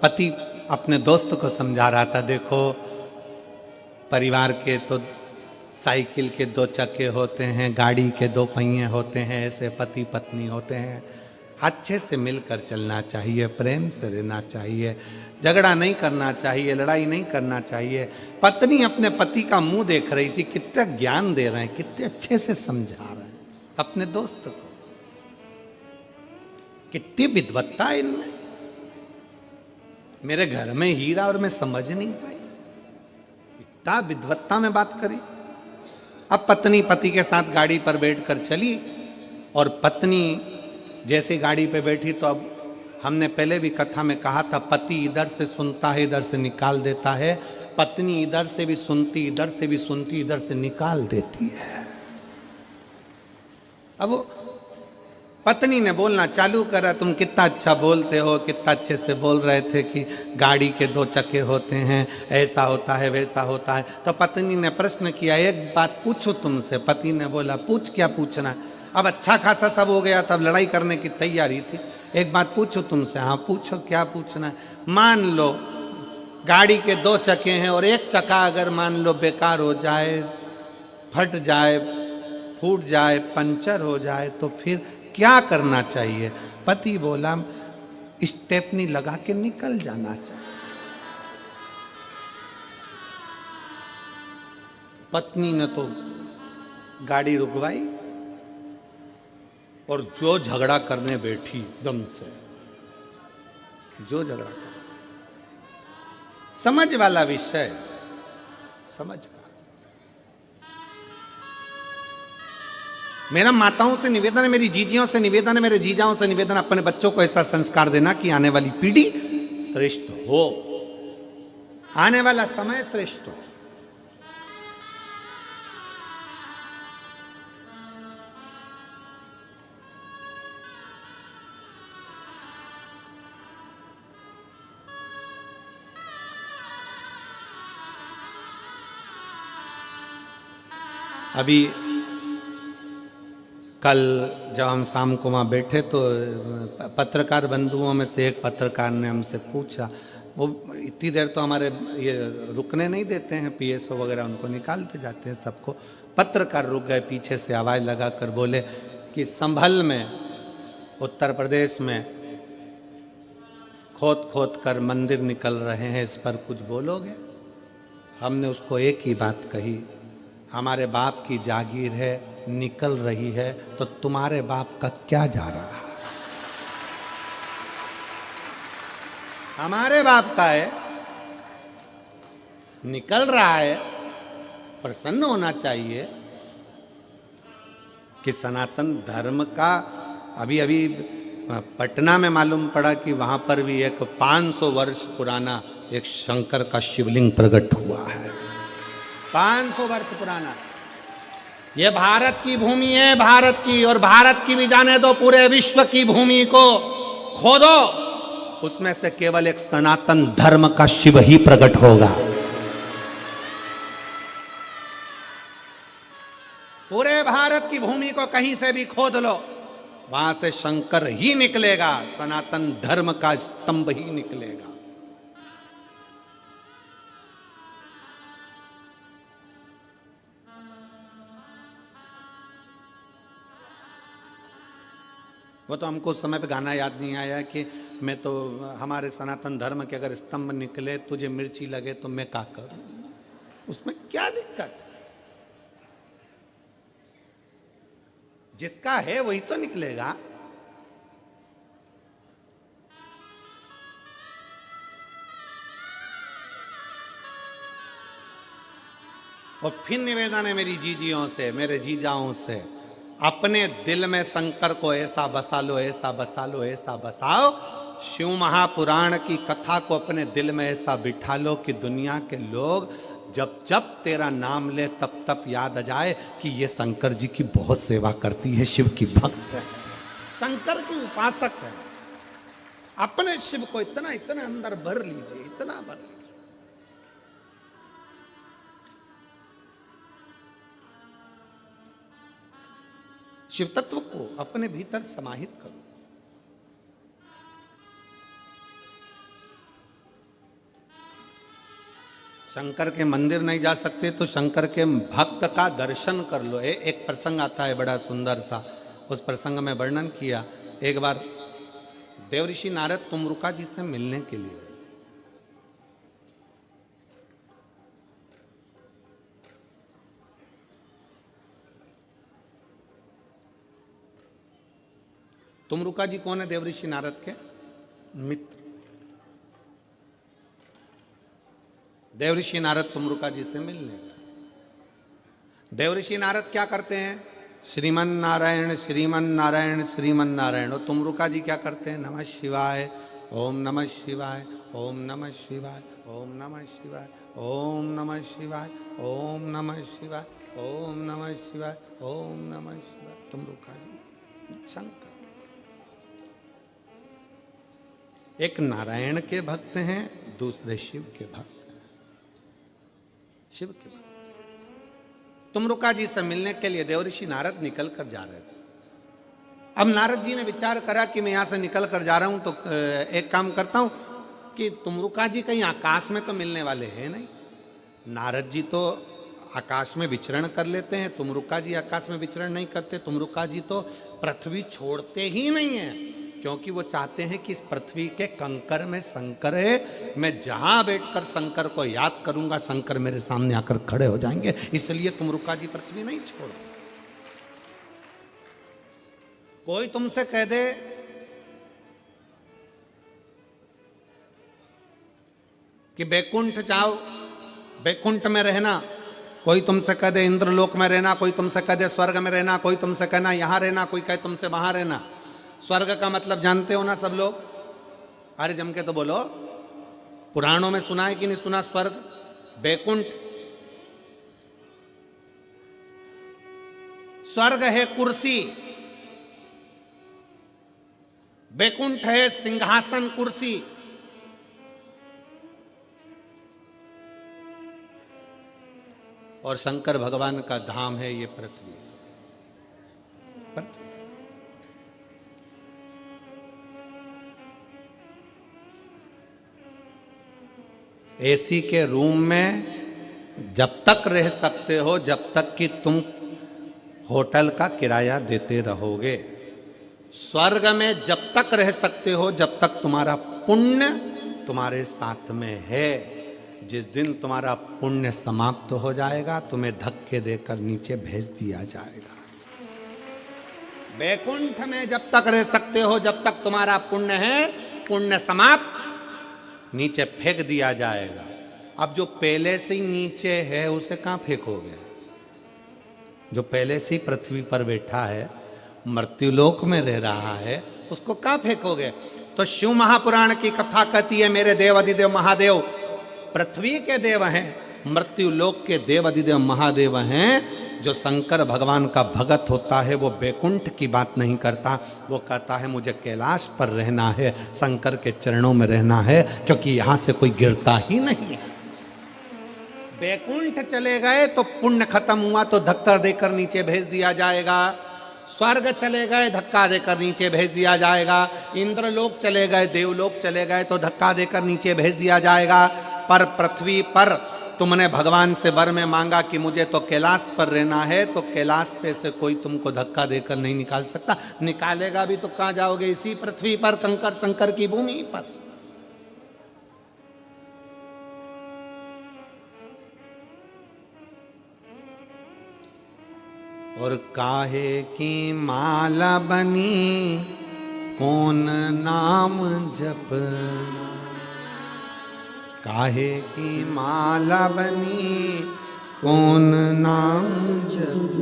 पति अपने दोस्त को समझा रहा था, देखो परिवार के तो साइकिल के 2 चक्के होते हैं, गाड़ी के 2 पहिए होते हैं, ऐसे पति पत्नी होते हैं। अच्छे से मिलकर चलना चाहिए, प्रेम से रहना चाहिए, झगड़ा नहीं करना चाहिए, लड़ाई नहीं करना चाहिए। पत्नी अपने पति का मुंह देख रही थी, कितना ज्ञान दे रहे हैं, कितने अच्छे से समझा रहे हैं अपने दोस्त को, कितनी विद्वत्ता है इनमें। मेरे घर में हीरा और मैं समझ नहीं पाई, इतना विद्वत्ता में बात करी। अब पत्नी पति के साथ गाड़ी पर बैठकर चली, और पत्नी जैसे गाड़ी पे बैठी तो अब हमने पहले भी कथा में कहा था, पति इधर से सुनता है इधर से निकाल देता है, पत्नी इधर से भी सुनती इधर से भी सुनती इधर से निकाल देती है। अब पत्नी ने बोलना चालू करा, तुम कितना अच्छा बोलते हो, कितना अच्छे से बोल रहे थे कि गाड़ी के 2 चक्के होते हैं, ऐसा होता है वैसा होता है। तो पत्नी ने प्रश्न किया, एक बात पूछो तुमसे। पति ने बोला, पूछ, क्या पूछना। अब अच्छा खासा सब हो गया, तब लड़ाई करने की तैयारी थी। एक बात पूछो तुमसे। हाँ पूछो, क्या पूछना है। मान लो गाड़ी के 2 चक्के हैं और एक चक्का अगर मान लो बेकार हो जाए, फट जाए, फूट जाए, पंचर हो जाए, तो फिर क्या करना चाहिए। पति बोला, स्टेपनी लगा के निकल जाना चाहिए। पत्नी ने तो गाड़ी रुकवाई और जो झगड़ा करने बैठी, दम से जो झगड़ा कर, समझ वाला विषय, समझ का। मेरा माताओं से निवेदन है, मेरी जीजियों से निवेदन है, मेरे जीजाओं से निवेदन, अपने बच्चों को ऐसा संस्कार देना कि आने वाली पीढ़ी श्रेष्ठ हो, आने वाला समय श्रेष्ठ हो। अभी कल जब हम शाम को वहाँ बैठे तो पत्रकार बंधुओं में से एक पत्रकार ने हमसे पूछा, वो इतनी देर तो हमारे ये रुकने नहीं देते हैं, PSO वगैरह उनको निकालते जाते हैं सबको। पत्रकार रुक गए, पीछे से आवाज़ लगा कर बोले कि संभल में उत्तर प्रदेश में खोद खोद कर मंदिर निकल रहे हैं, इस पर कुछ बोलोगे। हमने उसको एक ही बात कही, हमारे बाप की जागीर है, निकल रही है, तो तुम्हारे बाप का क्या जा रहा है। हमारे बाप का है, निकल रहा है, प्रसन्न होना चाहिए कि सनातन धर्म का। अभी अभी पटना में मालूम पड़ा कि वहां पर भी एक 500 वर्ष पुराना एक शंकर का शिवलिंग प्रकट हुआ है। 500 वर्ष पुराना। ये भारत की भूमि है, भारत की, और भारत की भी जाने दो, पूरे विश्व की भूमि को खोदो, उसमें से केवल एक सनातन धर्म का शिव ही प्रकट होगा। पूरे भारत की भूमि को कहीं से भी खोद लो, वहां से शंकर ही निकलेगा, सनातन धर्म का स्तंभ ही निकलेगा। वो तो हमको उस समय पे गाना याद नहीं आया कि मैं तो हमारे सनातन धर्म के अगर स्तंभ निकले तुझे मिर्ची लगे तो मैं क्या करूं, उसमें क्या दिक्कत है? जिसका है वही तो निकलेगा। और फिर निवेदन है मेरी जीजियों से, मेरे जीजाओं से, अपने दिल में शंकर को ऐसा बसा लो, ऐसा बसा लो, ऐसा बसाओ, शिव महापुराण की कथा को अपने दिल में ऐसा बिठा लो कि दुनिया के लोग जब जब तेरा नाम ले तब तब याद आ जाए कि ये शंकर जी की बहुत सेवा करती है, शिव की भक्त है, शंकर की उपासक है। अपने शिव को इतना इतना अंदर भर लीजिए, इतना भर लीजिए। शिव तत्व को अपने भीतर समाहित करो। शंकर के मंदिर नहीं जा सकते तो शंकर के भक्त का दर्शन कर लो। एक प्रसंग आता है बड़ा सुंदर सा, उस प्रसंग में वर्णन किया। एक बार देवऋषि नारद तुमरुका जी से मिलने के लिए गए। तुमरुका जी कौन है? देवऋषि नारद के मित्र। देवऋषि नारद तुमरुका जी से मिलने गए। देवऋषि नारद क्या करते हैं? श्रीमन नारायण श्रीमन नारायण श्रीमन नारायण। और तुमरुका जी क्या करते हैं? नमः शिवाय, ओम नमः शिवाय, ओम नमः शिवाय, ओम नमः शिवाय, ओम नमः शिवाय, ओम नमः शिवाय, ओम नमः शिवाय, ओम नमः शिवाय। तुमरुका जी शंकर, एक नारायण के भक्त हैं, दूसरे शिव के भक्त हैं, शिव के भक्त। तुमरुका जी से मिलने के लिए देवऋषि नारद निकल कर जा रहे थे। अब नारद जी ने विचार करा कि मैं यहां से निकल कर जा रहा हूं तो एक काम करता हूं कि तुमरुका जी कहीं आकाश में तो मिलने वाले हैं नहीं। नारद जी तो आकाश में विचरण कर लेते हैं, तुमरुका जी आकाश में विचरण नहीं करते। तुमरुका जी तो पृथ्वी छोड़ते ही नहीं है, क्योंकि वो चाहते हैं कि इस पृथ्वी के कंकर में शंकर है, मैं जहां बैठकर शंकर को याद करूंगा शंकर मेरे सामने आकर खड़े हो जाएंगे, इसलिए तुमरुका जी पृथ्वी नहीं छोड़ते। कोई तुमसे कह दे कि बैकुंठ जाओ, बैकुंठ में रहना, कोई तुमसे कह दे इंद्रलोक में रहना, कोई तुमसे कह दे स्वर्ग में रहना, कोई तुमसे कहना यहां रहना, कोई कहे तुमसे वहां रहना। स्वर्ग का मतलब जानते हो ना सब लोग? अरे जम के तो बोलो, पुराणों में सुना है कि नहीं सुना? स्वर्ग, बैकुंठ। स्वर्ग है कुर्सी, बैकुंठ है सिंहासन कुर्सी। और शंकर भगवान का धाम है ये पृथ्वी। पृथ्वी एसी के रूम में जब तक रह सकते हो जब तक कि तुम होटल का किराया देते रहोगे। स्वर्ग में जब तक रह सकते हो जब तक तुम्हारा पुण्य तुम्हारे साथ में है। जिस दिन तुम्हारा पुण्य समाप्त हो जाएगा तुम्हें धक्के देकर नीचे भेज दिया जाएगा। बैकुंठ में जब तक रह सकते हो जब तक तुम्हारा पुण्य है, पुण्य समाप्त, नीचे फेंक दिया जाएगा। अब जो पहले से ही नीचे है उसे कहां फेंकोगे? जो पहले से ही पृथ्वी पर बैठा है, मृत्युलोक में रह रहा है, उसको कहां फेंकोगे? तो शिव महापुराण की कथा कहती है मेरे देव अधिदेव महादेव पृथ्वी के देव हैं, मृत्युलोक के देव अधिदेव महादेव हैं। जो शंकर भगवान का भगत होता है वो बैकुंठ की बात नहीं करता, वो कहता है मुझे कैलाश पर रहना है, शंकर के चरणों में रहना है, क्योंकि यहां से कोई गिरता ही नहीं है। बैकुंठ चले गए तो पुण्य खत्म हुआ तो धक्का देकर नीचे भेज दिया जाएगा। स्वर्ग चले गए धक्का देकर नीचे भेज दिया जाएगा। इंद्रलोक चले गए, देवलोक चले गए तो धक्का देकर नीचे भेज दिया जाएगा। पर पृथ्वी पर तुमने भगवान से वर में मांगा कि मुझे तो कैलाश पर रहना है, तो कैलाश पे से कोई तुमको धक्का देकर नहीं निकाल सकता। निकालेगा भी तो कहां जाओगे? इसी पृथ्वी पर, कंकर संकर की भूमि पर। और काहे की माला बनी कौन नाम जप, काहे की माला बनी कौन नाम जप,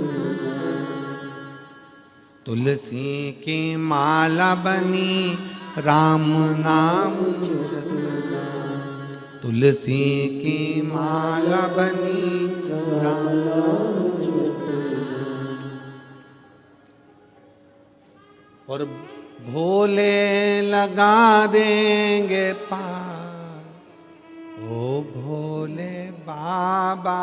तुलसी की माला बनी राम नाम जप, तुलसी की माला बनी राम नाम जप। और भोले लगा देंगे पार, ओ भोले बाबा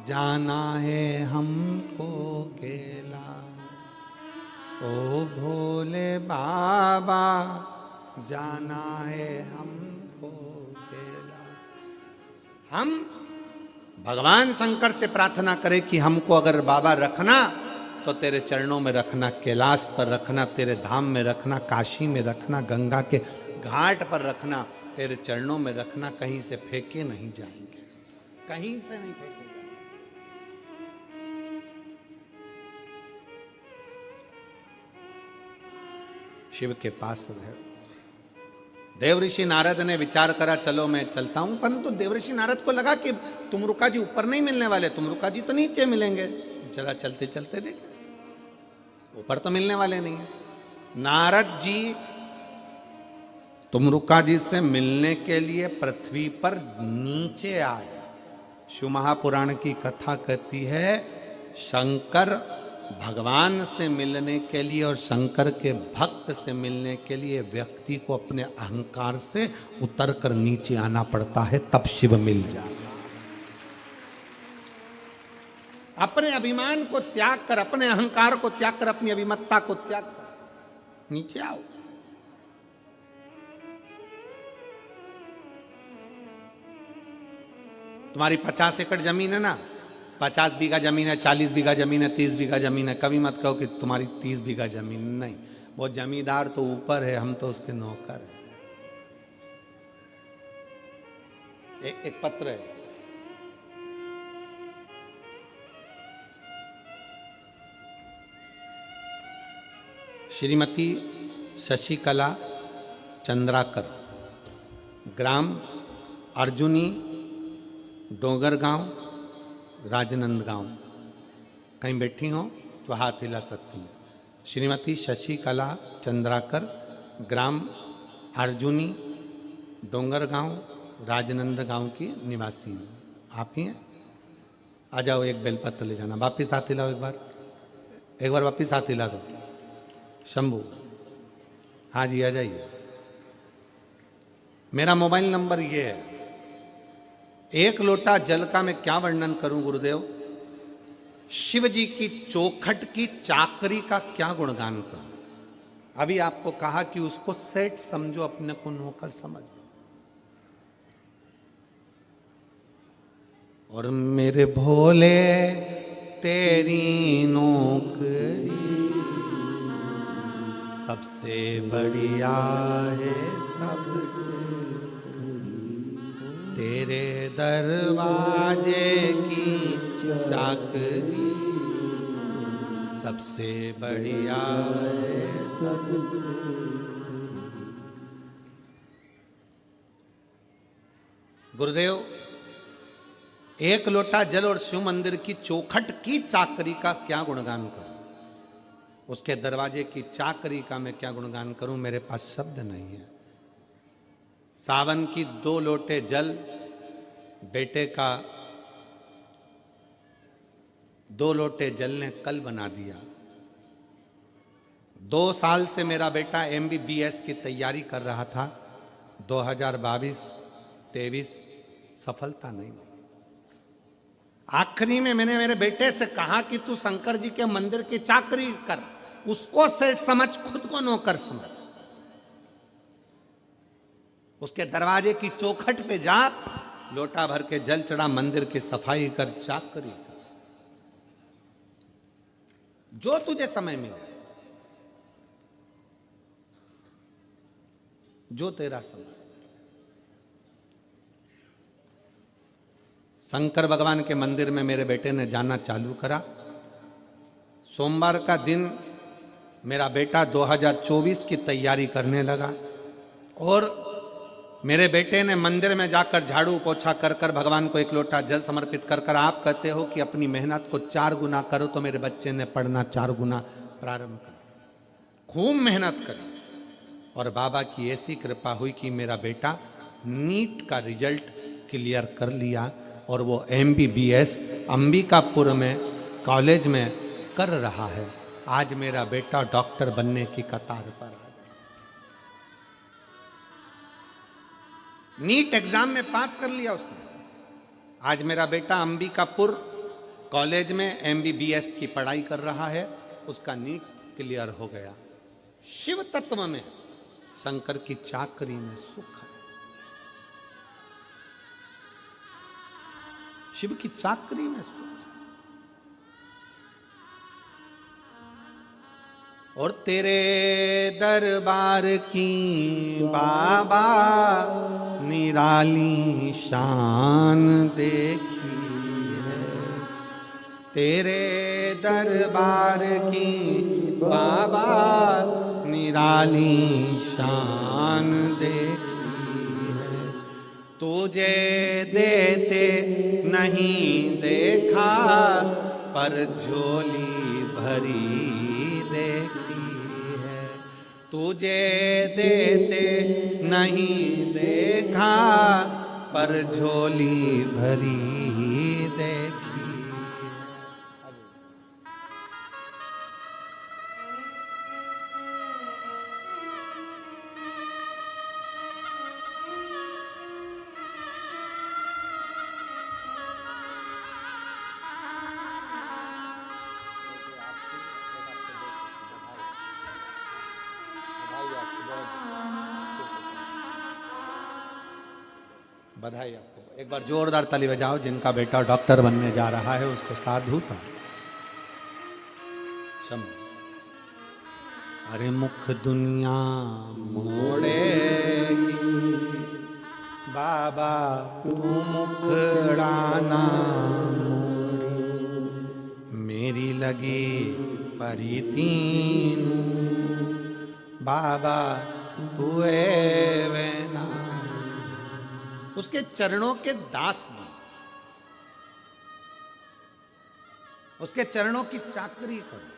जाना है हमको कैलाश, ओ भोले बाबा जाना है हमको कैलाश। हम भगवान शंकर से प्रार्थना करें कि हमको अगर बाबा रखना तो तेरे चरणों में रखना, कैलाश पर रखना, तेरे धाम में रखना, काशी में रखना, गंगा के घाट पर रखना, तेरे चरणों में रखना। कहीं से फेंके नहीं जाएंगे, कहीं से नहीं फेंके जाएंगे। शिव के पास है। देवऋषि नारद ने विचार करा, चलो मैं चलता हूं, परंतु देवऋषि नारद को लगा कि तुमरुका जी ऊपर नहीं मिलने वाले, तुमरुका जी तो नीचे मिलेंगे। जरा चलते चलते देखे, ऊपर तो मिलने वाले नहीं है। नारद जी तुमरुका जी से मिलने के लिए पृथ्वी पर नीचे आए। शिव महापुराण की कथा कहती है, शंकर भगवान से मिलने के लिए और शंकर के भक्त से मिलने के लिए व्यक्ति को अपने अहंकार से उतरकर नीचे आना पड़ता है, तब शिव मिल जाए। अपने अभिमान को त्याग कर, अपने अहंकार को त्याग कर, अपनी अभिमत्ता को त्याग कर नीचे आओ। तुम्हारी 50 एकड़ जमीन है ना, 50 बीघा जमीन है, 40 बीघा जमीन है, 30 बीघा जमीन है। कभी मत कहो कि तुम्हारी 30 बीघा जमीन नहीं, वो जमींदार तो ऊपर है, हम तो उसके नौकर हैं। एक पत्र है, श्रीमती शशिकला चंद्राकर, ग्राम अर्जुनी, डोंगर गांव, राजनंदगांव। कहीं बैठी हो तो हाथ हिला सकती हैं। श्रीमती शशिकला चंद्राकर, ग्राम अर्जुनी, डोंगर गांव, राजनंदगांव की निवासी हैं। आप ही हैं? आ जाओ, एक बेलपत्र ले जाना। वापिस हाथ हिलाओ, एक बार वापिस हाथ हिला दो। शंभू, हाँ जी, आ जाइए। मेरा मोबाइल नंबर ये है। एक लोटा जल का मैं क्या वर्णन करूं गुरुदेव, शिव जी की चौखट की चाकरी का क्या गुणगान करूं। अभी आपको कहा कि उसको सेठ समझो, अपने को नौकर समझो। और मेरे भोले तेरी नौकरी सबसे बढ़िया है, सबसे तेरे दरवाजे की चाकरी सबसे बढ़िया है, सबसे। गुरुदेव, एक लोटा जल और शिव मंदिर की चौखट की चाकरी का क्या गुणगान करूं, उसके दरवाजे की चाकरी का मैं क्या गुणगान करूं, मेरे पास शब्द नहीं है। सावन की 2 लोटे जल बेटे का 2 लोटे जल ने कल बना दिया। 2 साल से मेरा बेटा MBBS की तैयारी कर रहा था। 2022-23 सफलता नहीं। आखिरी में मैंने मेरे बेटे से कहा कि तू शंकर जी के मंदिर की चाकरी कर, उसको सेठ समझ, खुद को नौकर समझ। उसके दरवाजे की चौखट पे जा, लोटा भर के जल चढ़ा, मंदिर की सफाई कर, चाकरी कर, जो तुझे समय मिले, जो तेरा समय। शंकर भगवान के मंदिर में मेरे बेटे ने जाना चालू करा। सोमवार का दिन मेरा बेटा 2024 की तैयारी करने लगा और मेरे बेटे ने मंदिर में जाकर झाड़ू पोछा कर कर भगवान को एक लोटा जल समर्पित कर कर, आप कहते हो कि अपनी मेहनत को 4 गुना करो, तो मेरे बच्चे ने पढ़ना 4 गुना प्रारंभ करा, खूब मेहनत करी। और बाबा की ऐसी कृपा हुई कि मेरा बेटा नीट का रिजल्ट क्लियर कर लिया और वो MBBS अंबिकापुर में कॉलेज में कर रहा है। आज मेरा बेटा डॉक्टर बनने की कतार पर आ गया। नीट एग्जाम में पास कर लिया उसने। आज मेरा बेटा अंबिकापुर कॉलेज में MBBS की पढ़ाई कर रहा है, उसका नीट क्लियर हो गया। शिव तत्व में, शंकर की चाकरी में सुख है। शिव की चाकरी में सुख। और तेरे दरबार की बाबा निराली शान देखी है, तेरे दरबार की बाबा निराली शान देखी है। तुझे देते नहीं देखा, पर झोली भरी देखी है। तुझे देते नहीं देखा, पर झोली भरी देखी। बधाई आपको। एक बार जोरदार ताली बजाओ जिनका बेटा डॉक्टर बनने जा रहा है, उसको साधुता। अरे मुख दुनिया मोड़ेगी, बाबा तू मुखड़ाना मोड़ी, मेरी लगी परी तीन, बाबा तू वेना। उसके चरणों के दास बन, उसके चरणों की चाकरी करो।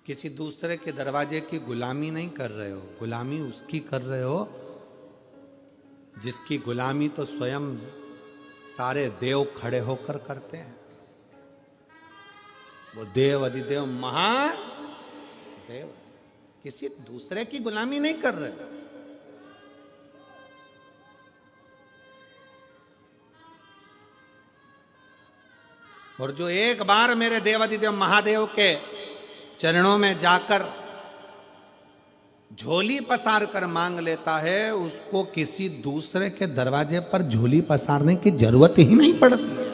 किसी दूसरे के दरवाजे की गुलामी नहीं कर रहे हो, गुलामी उसकी कर रहे हो जिसकी गुलामी तो स्वयं सारे देव खड़े होकर करते हैं। वो देव अधिदेव महादेव, किसी दूसरे की गुलामी नहीं कर रहे। और जो एक बार मेरे देवाधिदेव महादेव के चरणों में जाकर झोली पसार कर मांग लेता है, उसको किसी दूसरे के दरवाजे पर झोली पसारने की जरूरत ही नहीं पड़ती।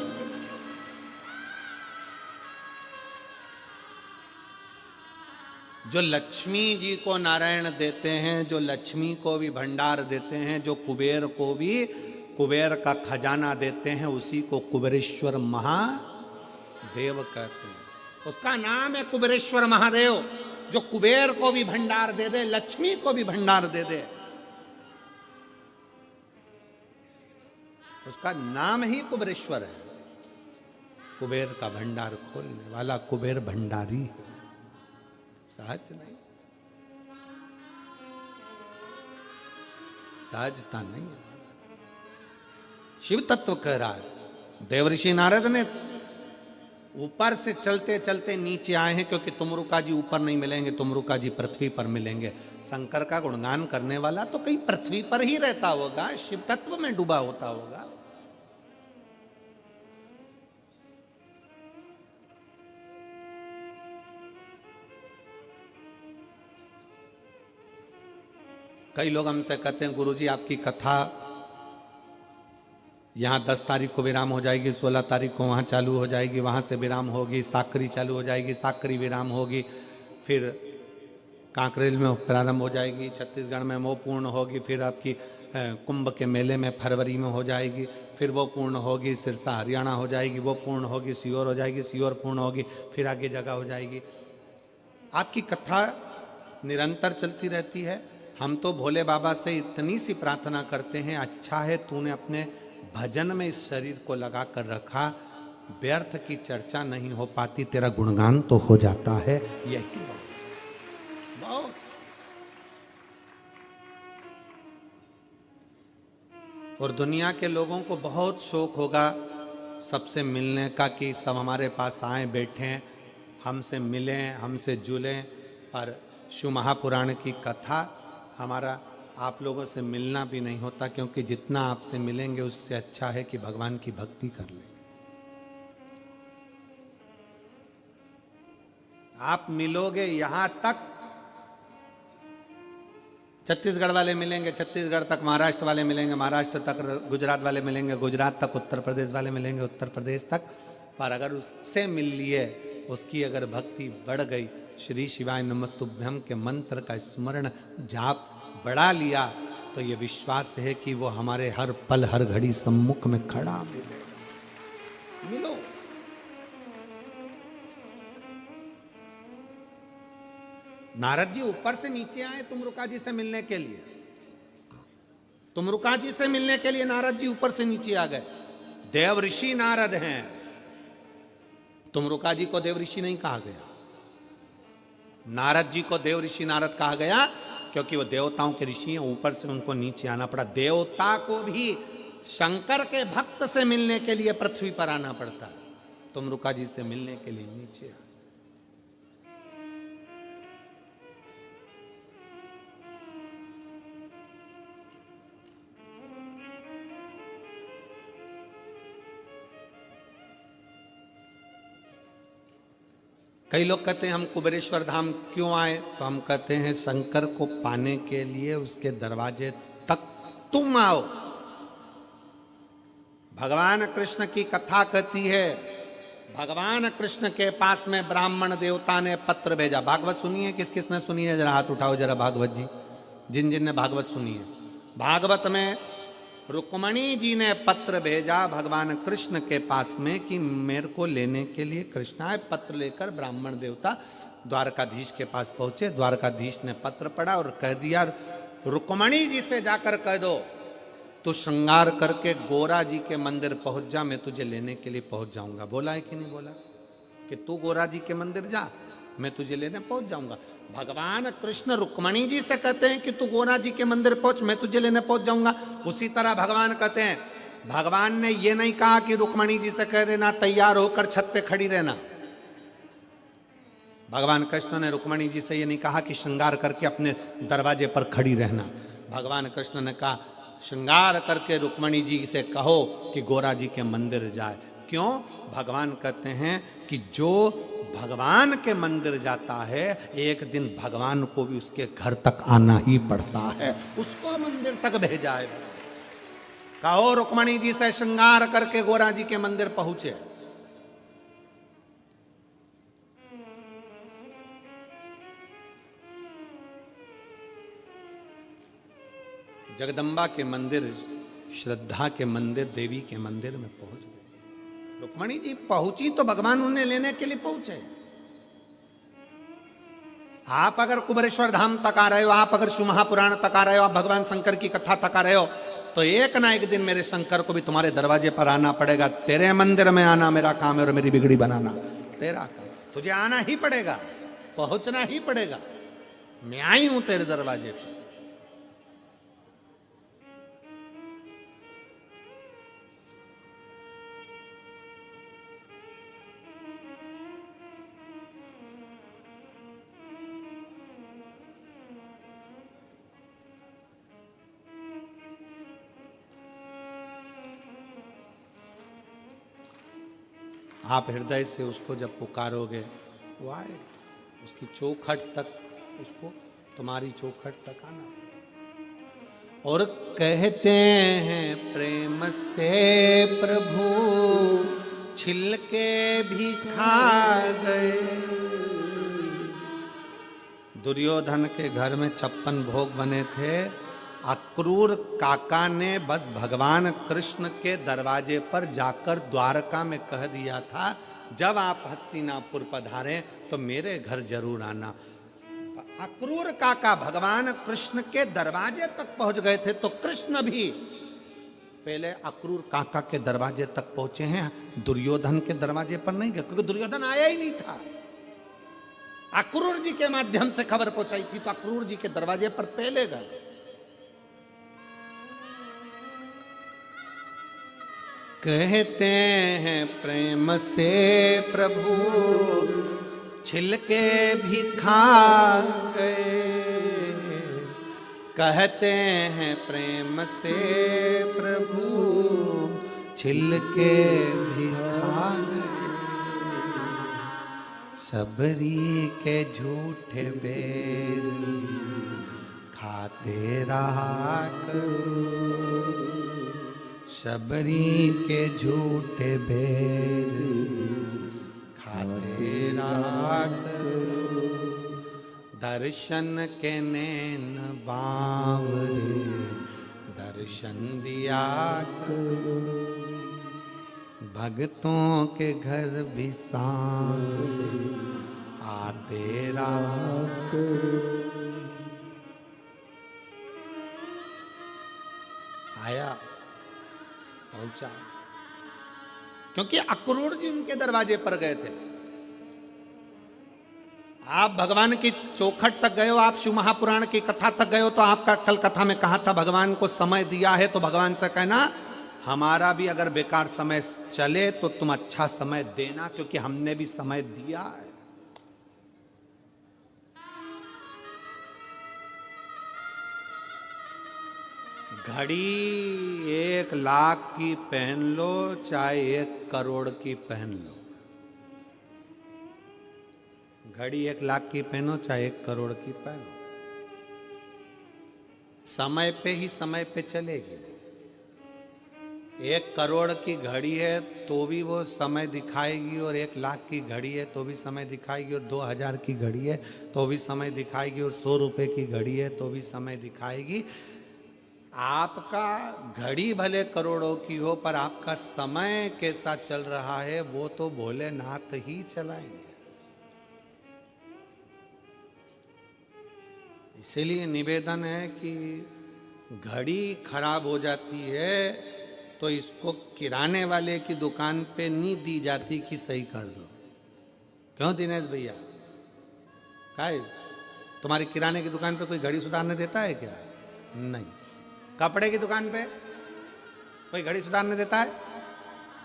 जो लक्ष्मी जी को नारायण देते हैं, जो लक्ष्मी को भी भंडार देते हैं, जो कुबेर को भी कुबेर का खजाना देते हैं, उसी को कुबेरेश्वर महादेव कहते हैं। उसका नाम है कुबेरेश्वर महादेव, जो कुबेर को भी भंडार दे दे, लक्ष्मी को भी भंडार दे दे। उसका नाम ही कुबेरेश्वर है। कुबेर का भंडार खोलने वाला कुबेर भंडारी है, सहज नहीं, सहजता नहीं है। शिव तत्व कह रहा है। देवऋषि नारद ने ऊपर से चलते चलते नीचे आए हैं, क्योंकि तुमरुका जी ऊपर नहीं मिलेंगे, तुमरुका जी पृथ्वी पर मिलेंगे। शंकर का गुणगान करने वाला तो कहीं पृथ्वी पर ही रहता होगा, शिव तत्व में डूबा होता होगा। कई लोग हमसे कहते हैं गुरुजी आपकी कथा यहाँ 10 तारीख को विराम हो जाएगी, 16 तारीख को वहाँ चालू हो जाएगी, वहाँ से विराम होगी, साकरी चालू हो जाएगी, साकरी विराम होगी, फिर कांकरेल में प्रारंभ हो जाएगी, छत्तीसगढ़ में वो पूर्ण होगी, फिर आपकी कुंभ के मेले में फरवरी में हो जाएगी, फिर वो पूर्ण होगी, सिरसा हरियाणा हो जाएगी, वो पूर्ण होगी, सीहोर हो जाएगी, सीहोर पूर्ण होगी, फिर आगे जगह हो जाएगी। आपकी कथा निरंतर चलती रहती है। हम तो भोले बाबा से इतनी सी प्रार्थना करते हैं, अच्छा है तूने अपने भजन में इस शरीर को लगा कर रखा, व्यर्थ की चर्चा नहीं हो पाती, तेरा गुणगान तो हो जाता है। यही बहुत और दुनिया के लोगों को बहुत शौक होगा सबसे मिलने का, कि सब हमारे पास आए बैठें, हमसे मिलें, हमसे जुलें। पर शिव महापुराण की कथा हमारा आप लोगों से मिलना भी नहीं होता, क्योंकि जितना आपसे मिलेंगे उससे अच्छा है कि भगवान की भक्ति कर लें। आप मिलोगे यहां तक, छत्तीसगढ़ वाले मिलेंगे छत्तीसगढ़ तक, महाराष्ट्र वाले मिलेंगे महाराष्ट्र तक, गुजरात वाले मिलेंगे गुजरात तक, उत्तर प्रदेश वाले मिलेंगे उत्तर प्रदेश तक। पर अगर उससे मिल लिए, उसकी अगर भक्ति बढ़ गई, श्री शिवाय नमस्तुभ्यम के मंत्र का स्मरण जाप बढ़ा लिया, तो ये विश्वास है कि वो हमारे हर पल हर घड़ी सम्मुख में खड़ा मिलेगा। मिलो। नारद जी ऊपर से नीचे आए तुमरुका जी से मिलने के लिए, तुमरुका जी से मिलने के लिए नारद जी ऊपर से नीचे आ गए। देव ऋषि नारद हैं, तुमरुका जी को देव ऋषि नहीं कहा गया, नारद जी को देव ऋषि नारद कहा गया, क्योंकि वो देवताओं के ऋषि हैं, ऊपर से उनको नीचे आना पड़ा। देवता को भी शंकर के भक्त से मिलने के लिए पृथ्वी पर आना पड़ता है, तुमरुका जी से मिलने के लिए नीचे आ। कई लोग कहते हैं हम कुबेरेश्वर धाम क्यों आए, तो हम कहते हैं शंकर को पाने के लिए उसके दरवाजे तक तुम आओ। भगवान कृष्ण की कथा कहती है, भगवान कृष्ण के पास में ब्राह्मण देवता ने पत्र भेजा। भागवत सुनिए, किस किस ने सुनी है, जरा हाथ उठाओ जरा भागवत जी, जिन जिन ने भागवत सुनी है। भागवत में रुक्मणी जी ने पत्र भेजा भगवान कृष्ण के पास में कि मेरे को लेने के लिए कृष्ण आए। पत्र लेकर ब्राह्मण देवता द्वारकाधीश के पास पहुंचे। द्वारकाधीश ने पत्र पढ़ा और कह दिया, रुक्मणी जी से जाकर कह दो तू श्रृंगार करके गोरा जी के मंदिर पहुंच जा, मैं तुझे लेने के लिए पहुंच जाऊंगा। बोला है कि नहीं बोला कि तू गोरा जी के मंदिर जा, मैं तुझे लेने पहुंच जाऊंगा। भगवान कृष्ण रुक्मणी जी से कहते हैं कि तू गोरा जी के मंदिर पहुंच, मैं तुझे लेने पहुंच जाऊंगा। उसी तरह भगवान कहते हैं, भगवान ने ये नहीं कहा कि रुक्मणी जी से कह देना तैयार होकर छत पे खड़ी रहना। भगवान कृष्ण ने रुक्मणी जी से ये नहीं कहा कि श्रृंगार करके अपने दरवाजे पर खड़ी रहना। भगवान कृष्ण ने कहा श्रृंगार करके रुक्मणी जी से कहो कि गोरा जी के मंदिर जाए। क्यों? भगवान कहते हैं कि जो भगवान के मंदिर जाता है, एक दिन भगवान को भी उसके घर तक आना ही पड़ता है, उसको मंदिर तक भेजा है। कहो रुक्मणी जी से श्रृंगार करके गोरा जी के मंदिर पहुंचे। जगदम्बा के मंदिर, श्रद्धा के मंदिर, देवी के मंदिर में पहुंच गए। रुक्मणी जी पहुंची तो भगवान उन्हें लेने के लिए पहुंचे। आप अगर कुबेरेश्वर धाम तक आ रहे हो, आप अगर शिव महापुराण तक आ रहे हो, आप भगवान शंकर की कथा तक आ रहे हो, तो एक ना एक दिन मेरे शंकर को भी तुम्हारे दरवाजे पर आना पड़ेगा। तेरे मंदिर में आना मेरा काम है और मेरी बिगड़ी बनाना तेरा काम। तुझे आना ही पड़ेगा, पहुंचना ही पड़ेगा। मैं आई हूं तेरे दरवाजे पर। आप हृदय से उसको जब पुकारोगे वो आए, उसकी चौखट तक, उसको तुम्हारी चौखट तक आना। और कहते हैं प्रेम से प्रभु छिलके भी खा गए। दुर्योधन के घर में 56 भोग बने थे। अक्रूर काका ने बस भगवान कृष्ण के दरवाजे पर जाकर द्वारका में कह दिया था, जब आप हस्तिनापुर पधारें तो मेरे घर जरूर आना। अक्रूर काका भगवान कृष्ण के दरवाजे तक पहुंच गए थे, तो कृष्ण भी पहले अक्रूर काका के दरवाजे तक पहुंचे हैं, दुर्योधन के दरवाजे पर नहीं गए, क्योंकि दुर्योधन आया ही नहीं था। अक्रूर जी के माध्यम से खबर पहुंचाई थी, तो अक्रूर जी के दरवाजे पर पहले गए। कहते हैं प्रेम से प्रभु छिलके भी खा गए। कहते हैं प्रेम से प्रभु छिलके भी खा गए। सबरी के झूठे बेर खाते रहा करो। सबरी के झूठे बेर खाते रहा करो। दर्शन के नैन बावरे दर्शन दिया करो। भक्तों के घर भी सांवरे आते रहा करो। आया, पहुंचा, क्योंकि अक्रूर जी उनके दरवाजे पर गए थे। आप भगवान की चौखट तक गए हो, आप शिव महापुराण की कथा तक गए हो, तो आपका कल कथा में कहा था भगवान को समय दिया है, तो भगवान से कहना हमारा भी अगर बेकार समय चले तो तुम अच्छा समय देना, क्योंकि हमने भी समय दिया है। घड़ी 1 लाख की पहन लो चाहे 1 करोड़ की पहन लो, घड़ी 1 लाख की पहनो चाहे 1 करोड़ की पहनो, समय पे ही समय पे चलेगी। 1 करोड़ की घड़ी है तो भी वो समय दिखाएगी, और 1 लाख की घड़ी है तो भी समय दिखाएगी, और 2000 की घड़ी है तो भी समय दिखाएगी, और 100 रुपए की घड़ी है तो भी समय दिखाएगी। आपका घड़ी भले करोड़ों की हो, पर आपका समय कैसा चल रहा है वो तो भोलेनाथ ही चलाएंगे। इसीलिए निवेदन है कि घड़ी खराब हो जाती है तो इसको किराने वाले की दुकान पे नहीं दी जाती कि सही कर दो। क्यों दिनेश भैया, काय तुम्हारी किराने की दुकान पे कोई घड़ी सुधारने देता है क्या? नहीं। कपड़े की दुकान पे कोई घड़ी सुधारने देता है?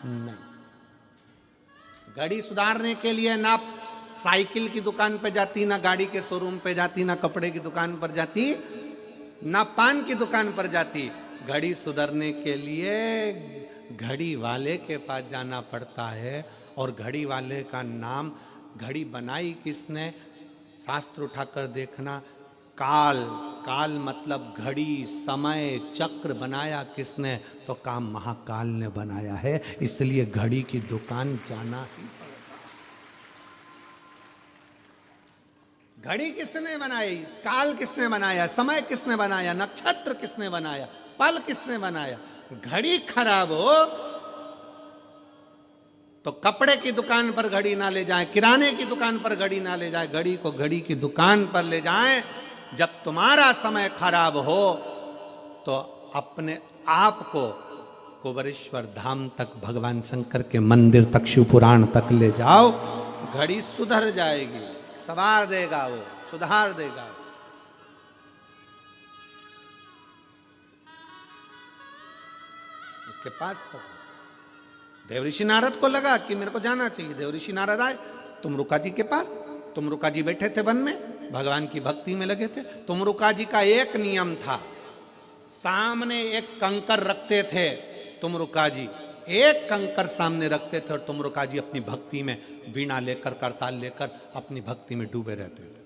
नहीं। घड़ी सुधारने के लिए ना साइकिल की दुकान पे जाती, ना गाड़ी के शोरूम पे जाती, ना कपड़े की दुकान पर जाती, ना पान की दुकान पर जाती। घड़ी सुधरने के लिए घड़ी वाले के पास जाना पड़ता है, और घड़ी वाले का नाम, घड़ी बनाई किसने, शास्त्र उठाकर देखना, काल, काल मतलब घड़ी, समय, चक्र बनाया किसने, तो काम महाकाल ने बनाया है। इसलिए घड़ी की दुकान जाना ही पड़ता। घड़ी किसने बनाई, काल किसने बनाया, समय किसने बनाया, नक्षत्र किसने बनाया, पल किसने बनाया। घड़ी खराब हो तो कपड़े की दुकान पर घड़ी ना ले जाएं, किराने की दुकान पर घड़ी ना ले जाएं, घड़ी को घड़ी की दुकान पर ले जाएं। जब तुम्हारा समय खराब हो तो अपने आप को कुबेरेश्वर धाम तक, भगवान शंकर के मंदिर तक, शिव पुराण तक ले जाओ, घड़ी सुधर जाएगी, संवार देगा, वो सुधार देगा। उसके पास तो देवऋषि नारद को लगा कि मेरे को जाना चाहिए। देवऋषि नारद आए तुमरुका जी के पास। तुमरुका जी बैठे थे वन में, भगवान की भक्ति में लगे थे। तुमरुका जी का एक नियम था, सामने एक कंकर रखते थे। तुमरुका जी एक कंकर सामने रखते थे, और तुमरुका जी अपनी भक्ति में वीणा लेकर, करताल लेकर अपनी भक्ति में डूबे रहते थे।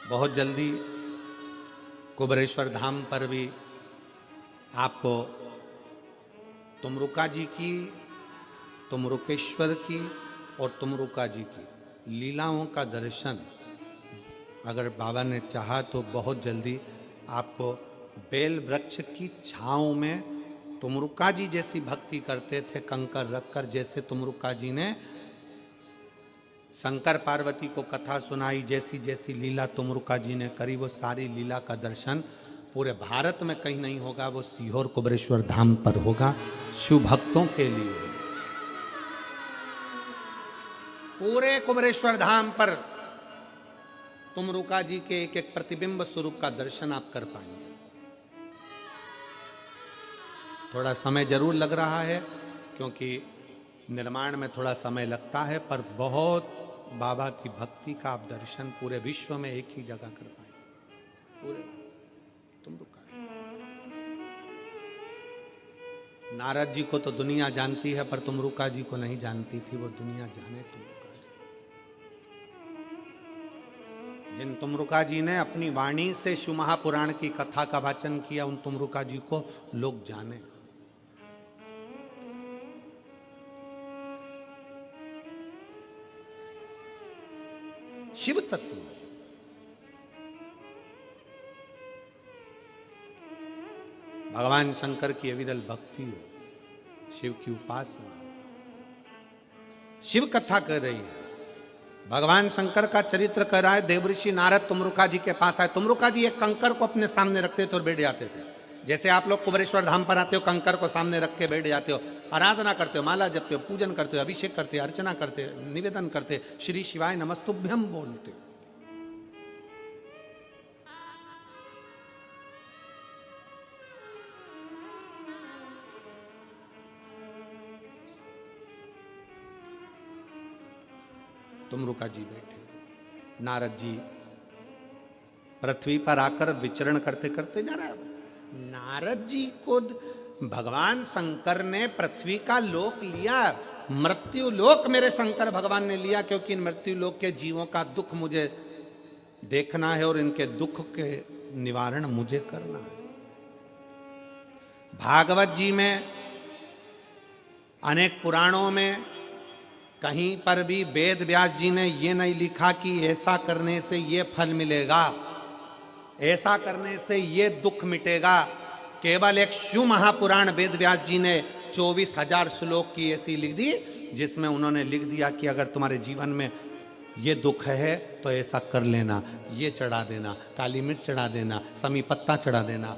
बहुत जल्दी कुबेरेश्वर धाम पर भी आपको तुमरुका जी की, तुमरुकेश्वर की और तुमरुका जी की लीलाओं का दर्शन अगर बाबा ने चाहा तो बहुत जल्दी आपको बेल वृक्ष की छांव में तुमरुका जी जैसी भक्ति करते थे, कंकर रखकर, जैसे तुमरुका जी ने शंकर पार्वती को कथा सुनाई, जैसी जैसी लीला तुमरुका जी ने करी, वो सारी लीला का दर्शन पूरे भारत में कहीं नहीं होगा, वो सीहोर कुबेरेश्वर धाम पर होगा, शिव भक्तों के लिए। पूरे कुबेरेश्वर धाम पर तुमरुका जी के एक एक प्रतिबिंब स्वरूप का दर्शन आप कर पाएंगे। थोड़ा समय जरूर लग रहा है क्योंकि निर्माण में थोड़ा समय लगता है, पर बहुत बाबा की भक्ति का आप दर्शन पूरे विश्व में एक ही जगह कर पाएंगे। पूरे तुमरुका जी, नारद जी को तो दुनिया जानती है पर तुमरुका जी को नहीं जानती थी, वो दुनिया जाने तुमरुका जी। जिन तुमरुका जी ने अपनी वाणी से शिव महापुराण की कथा का वाचन किया, उन तुमरुका जी को लोग जाने। शिव तत्व, भगवान शंकर की अविरल भक्ति हो, शिव की उपासना, शिव कथा कर रही है, भगवान शंकर का चरित्र कर रहा है। देवऋषि नारद तुमरुका जी के पास आए। तुमरुका जी एक कंकर को अपने सामने रखते थे और बैठ जाते थे। जैसे आप लोग कुबेरेश्वर धाम पर आते हो, कंकर को सामने रख के बैठ जाते हो, आराधना करते हो, माला जपते हो, पूजन करते हो, अभिषेक करते हो, अर्चना करते हो, निवेदन करते, श्री शिवाय नमस्तुभ्यम बोलते। तुमरुका जी बैठे, नारद जी पृथ्वी पर आकर विचरण करते करते जा रहा है। नारद जी को भगवान शंकर ने पृथ्वी का लोक लिया, मृत्यु लोक मेरे शंकर भगवान ने लिया, क्योंकि इन मृत्यु लोक के जीवों का दुख मुझे देखना है और इनके दुख के निवारण मुझे करना है। भागवत जी में, अनेक पुराणों में कहीं पर भी वेद व्यास जी ने ये नहीं लिखा कि ऐसा करने से ये फल मिलेगा, ऐसा करने से ये दुख मिटेगा। केवल एक शिव महापुराण वेद व्यास जी ने 24,000 श्लोक की ऐसी लिख दी, जिसमें उन्होंने लिख दिया कि अगर तुम्हारे जीवन में ये दुख है तो ऐसा कर लेना, ये चढ़ा देना, काली मिर्च चढ़ा देना, समी पत्ता चढ़ा देना,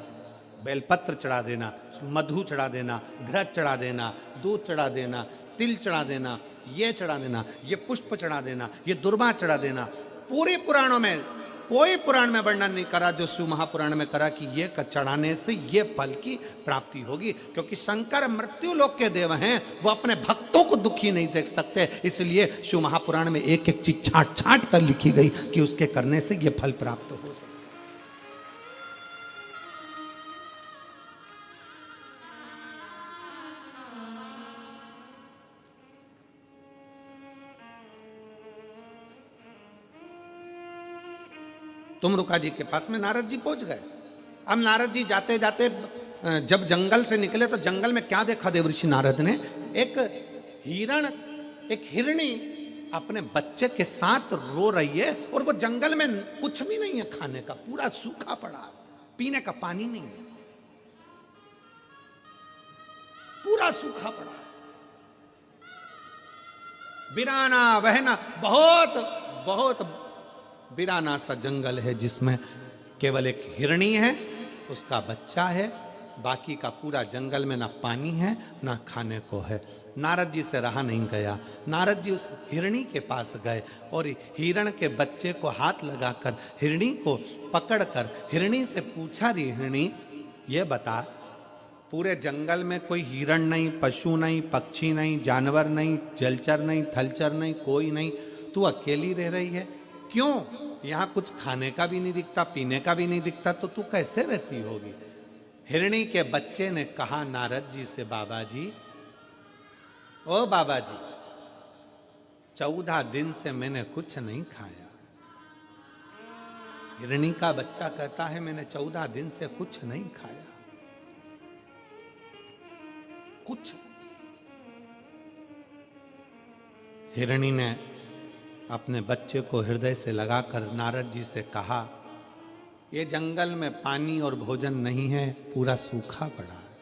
बेलपत्र चढ़ा देना, मधु चढ़ा देना, घृत चढ़ा देना, दूध चढ़ा देना, तिल चढ़ा देना, ये चढ़ा देना, ये पुष्प चढ़ा देना, ये दुर्वा चढ़ा देना। पूरे पुराणों में कोई पुराण में वर्णन नहीं करा जो शिव महापुराण में करा कि ये चढ़ाने से ये फल की प्राप्ति होगी, क्योंकि शंकर मृत्यु लोक के देव हैं, वो अपने भक्तों को दुखी नहीं देख सकते। इसलिए शिव महापुराण में एक एक चीज छाट छाट कर लिखी गई कि उसके करने से ये फल प्राप्त हो सकता। तुमरुका जी के पास में नारद जी पहुंच गए। अब नारद जी जाते जाते जब जंगल से निकले तो जंगल में क्या देखा देवऋषि नारद ने? एक हिरण, एक हिरणी अपने बच्चे के साथ रो रही है और वो जंगल में कुछ भी नहीं है खाने का, पूरा सूखा पड़ा, पीने का पानी नहीं है, पूरा सूखा पड़ा, बिराना बहना, बहुत बहुत बिराना सा जंगल है जिसमें केवल एक हिरणी है, उसका बच्चा है, बाकी का पूरा जंगल में ना पानी है ना खाने को है। नारद जी से रहा नहीं गया। नारद जी उस हिरणी के पास गए और हिरण के बच्चे को हाथ लगाकर हिरणी को पकड़कर हिरणी से पूछा, रे हिरणी ये बता, पूरे जंगल में कोई हिरण नहीं, पशु नहीं, पक्षी नहीं, जानवर नहीं, जलचर नहीं, थलचर नहीं, कोई नहीं, तू अकेली रह रही है, क्यों? यहाँ कुछ खाने का भी नहीं दिखता, पीने का भी नहीं दिखता, तो तू कैसे रहती होगी? हिरणी के बच्चे ने कहा नारद जी से, बाबा जी, ओ बाबा जी, 14 दिन से मैंने कुछ नहीं खाया, हिरणी का बच्चा कहता है मैंने 14 दिन से कुछ नहीं खाया, कुछ। हिरणी ने अपने बच्चे को हृदय से लगाकर नारद जी से कहा, ये जंगल में पानी और भोजन नहीं है, पूरा सूखा पड़ा है,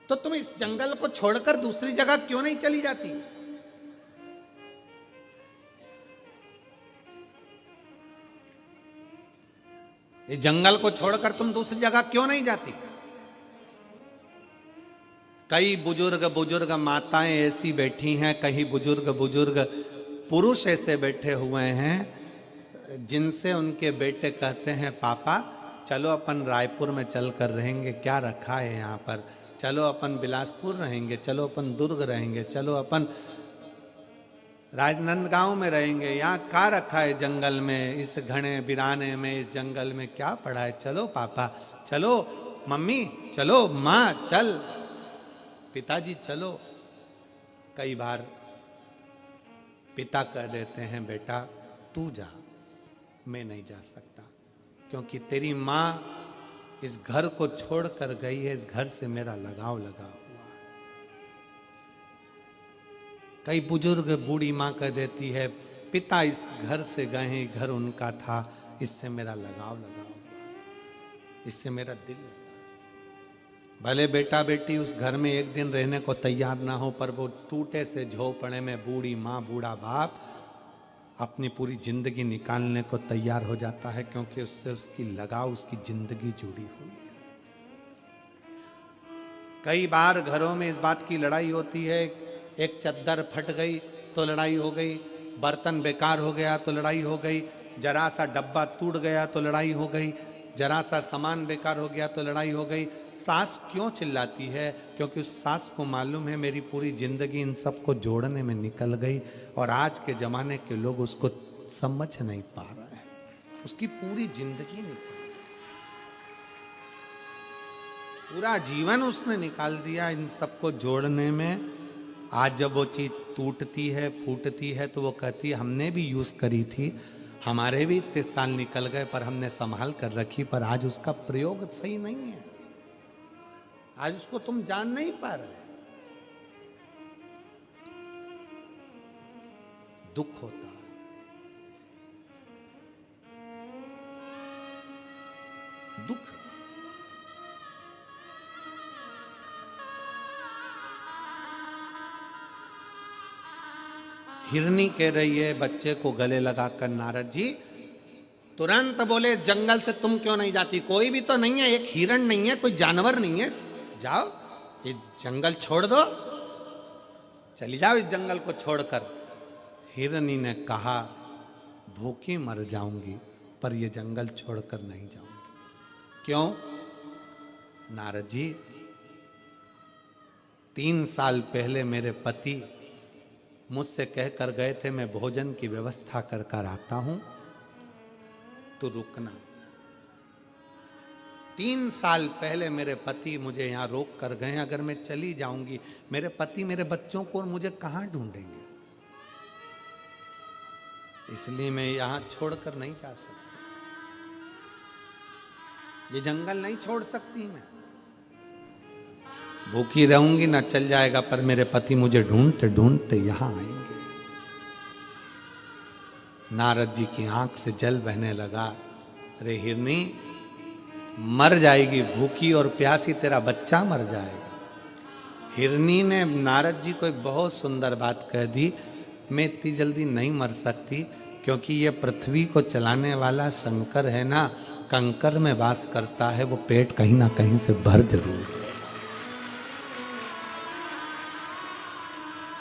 तो तुम इस जंगल को छोड़कर दूसरी जगह क्यों नहीं चली जाती? इस जंगल को छोड़कर तुम दूसरी जगह क्यों नहीं जाती? कई बुजुर्ग माताएं ऐसी बैठी हैं, कई बुजुर्ग पुरुष ऐसे बैठे हुए हैं जिनसे उनके बेटे कहते हैं पापा चलो अपन रायपुर में चलकर रहेंगे, क्या रखा है यहाँ पर, चलो अपन बिलासपुर रहेंगे, चलो अपन दुर्ग रहेंगे, चलो अपन राजनांदगांव में रहेंगे, यहाँ क्या रखा है जंगल में, इस घने बिराने में, इस जंगल में क्या पड़ा है, चलो पापा, चलो मम्मी, चलो माँ, चल पिताजी चलो। कई बार पिता कह देते हैं बेटा तू जा, मैं नहीं जा सकता, क्योंकि तेरी माँ इस घर को छोड़कर गई है, इस घर से मेरा लगाव लगा हुआ है। कई बुजुर्ग बूढ़ी माँ कह देती है पिता इस घर से गए हैं, घर उनका था, इससे मेरा लगाव लगा हुआ है, इससे मेरा दिल लगा। भले बेटा बेटी उस घर में एक दिन रहने को तैयार ना हो, पर वो टूटे से झोपड़े में बूढ़ी माँ बूढ़ा बाप अपनी पूरी जिंदगी निकालने को तैयार हो जाता है, क्योंकि उससे उसकी लगाव, उसकी जिंदगी जुड़ी हुई है। कई बार घरों में इस बात की लड़ाई होती है, एक चद्दर फट गई तो लड़ाई हो गई, बर्तन बेकार हो गया तो लड़ाई हो गई, जरा सा डब्बा टूट गया तो लड़ाई हो गई, जरा सा सामान बेकार हो गया तो लड़ाई हो गई। सास क्यों चिल्लाती है? क्योंकि उस सास को मालूम है मेरी पूरी जिंदगी इन सबको जोड़ने में निकल गई, और आज के जमाने के लोग उसको समझ नहीं पा रहे हैं, उसकी पूरी जिंदगी निकल, पूरा जीवन उसने निकाल दिया इन सबको जोड़ने में। आज जब वो चीज टूटती है, फूटती है, तो वो कहती है हमने भी यूज करी थी, हमारे भी इतने साल निकल गए, पर हमने संभाल कर रखी, पर आज उसका प्रयोग सही नहीं है, आज उसको तुम जान नहीं पा रहे। दुख होता है, दुख। हिरनी कह रही है बच्चे को गले लगाकर, नारद जी तुरंत बोले जंगल से तुम क्यों नहीं जाती? कोई भी तो नहीं है, एक हिरण नहीं है, कोई जानवर नहीं है, जाओ ये जंगल छोड़ दो, चली जाओ इस जंगल को छोड़कर। हिरनी ने कहा भूखी मर जाऊंगी, पर ये जंगल छोड़कर नहीं जाऊंगी। क्यों? नारद जी 3 साल पहले मेरे पति मुझसे कहकर गए थे मैं भोजन की व्यवस्था कर कर आता हूं, तो रुकना। 3 साल पहले मेरे पति मुझे यहाँ रोक कर गए, अगर मैं चली जाऊंगी मेरे पति मेरे बच्चों को और मुझे कहाँ ढूंढेंगे, इसलिए मैं यहाँ छोड़कर नहीं जा सकती, ये जंगल नहीं छोड़ सकती मैं, भूखी रहूंगी ना चल जाएगा, पर मेरे पति मुझे ढूंढते ढूंढते यहां आएंगे। नारद जी की आंख से जल बहने लगा, अरे हिरनी मर जाएगी भूखी और प्यासी, तेरा बच्चा मर जाएगा। हिरनी ने नारद जी को एक बहुत सुंदर बात कह दी, मैं इतनी जल्दी नहीं मर सकती, क्योंकि ये पृथ्वी को चलाने वाला शंकर है ना, कंकर में वास करता है, वो पेट कहीं ना कहीं से भर जरूर है।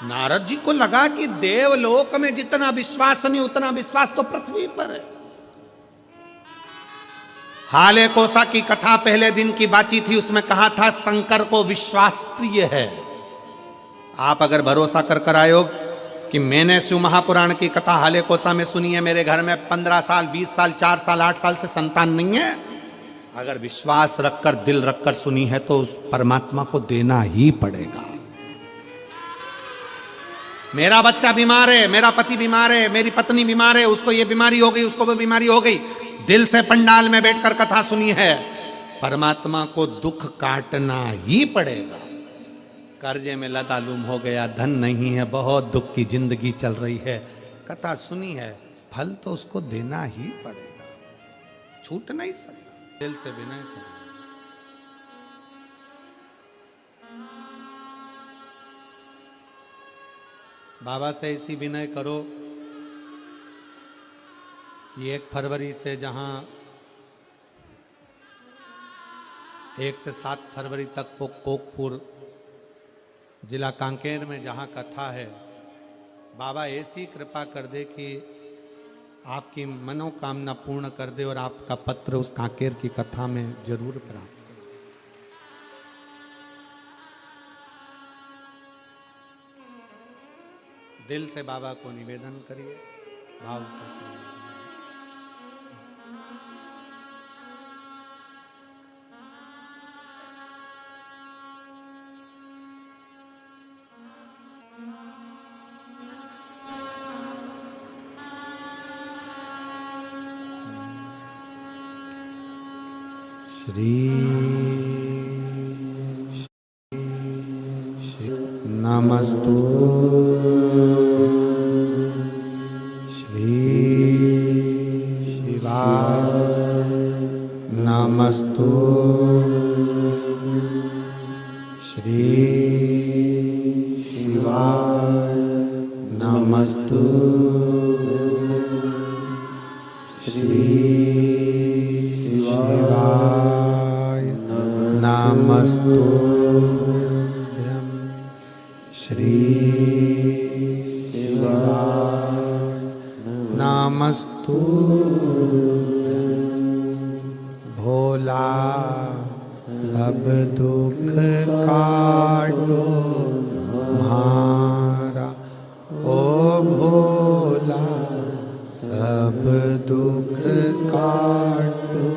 नारद जी को लगा कि देवलोक में जितना विश्वास नहीं उतना विश्वास तो पृथ्वी पर है। हाले कोसा की कथा पहले दिन की बाची थी, उसमें कहा था शंकर को विश्वास प्रिय है। आप अगर भरोसा कर कर आए हो कि मैंने शिव महापुराण की कथा हाले कोसा में सुनी है, मेरे घर में 15 साल 20 साल 4 साल 8 साल से संतान नहीं है, अगर विश्वास रखकर दिल रखकर सुनी है तो उस परमात्मा को देना ही पड़ेगा। मेरा बच्चा बीमार है, मेरा पति बीमार है, मेरी पत्नी बीमार है, उसको ये बीमारी हो गई, उसको वो बीमारी हो गई, दिल से पंडाल में बैठकर कथा सुनी है, परमात्मा को दुख काटना ही पड़ेगा। कर्जे में लतालुम हो गया, धन नहीं है, बहुत दुख की जिंदगी चल रही है, कथा सुनी है, फल तो उसको देना ही पड़ेगा, छूट नहीं सकता। दिल से विनय करो। बाबा से ऐसी विनय करो कि 1 फरवरी से जहां 1 से 7 फरवरी तक को कोकपुर जिला कांकेर में जहां कथा है, बाबा ऐसी कृपा कर दे कि आपकी मनोकामना पूर्ण कर दे और आपका पत्र उस कांकेर की कथा में जरूर प्राप्त। दिल से बाबा को निवेदन करिए, भाव से करिए। श्री नमस्तु श्री शिवाय नमस्तु श्री शिवाय नमस्तु श्री नमस्तुभ्यं श्री शिवाय नमस्तुभ्यं। भोला सब दुख काटो हमारा, ओ भोला सब दुख काटो।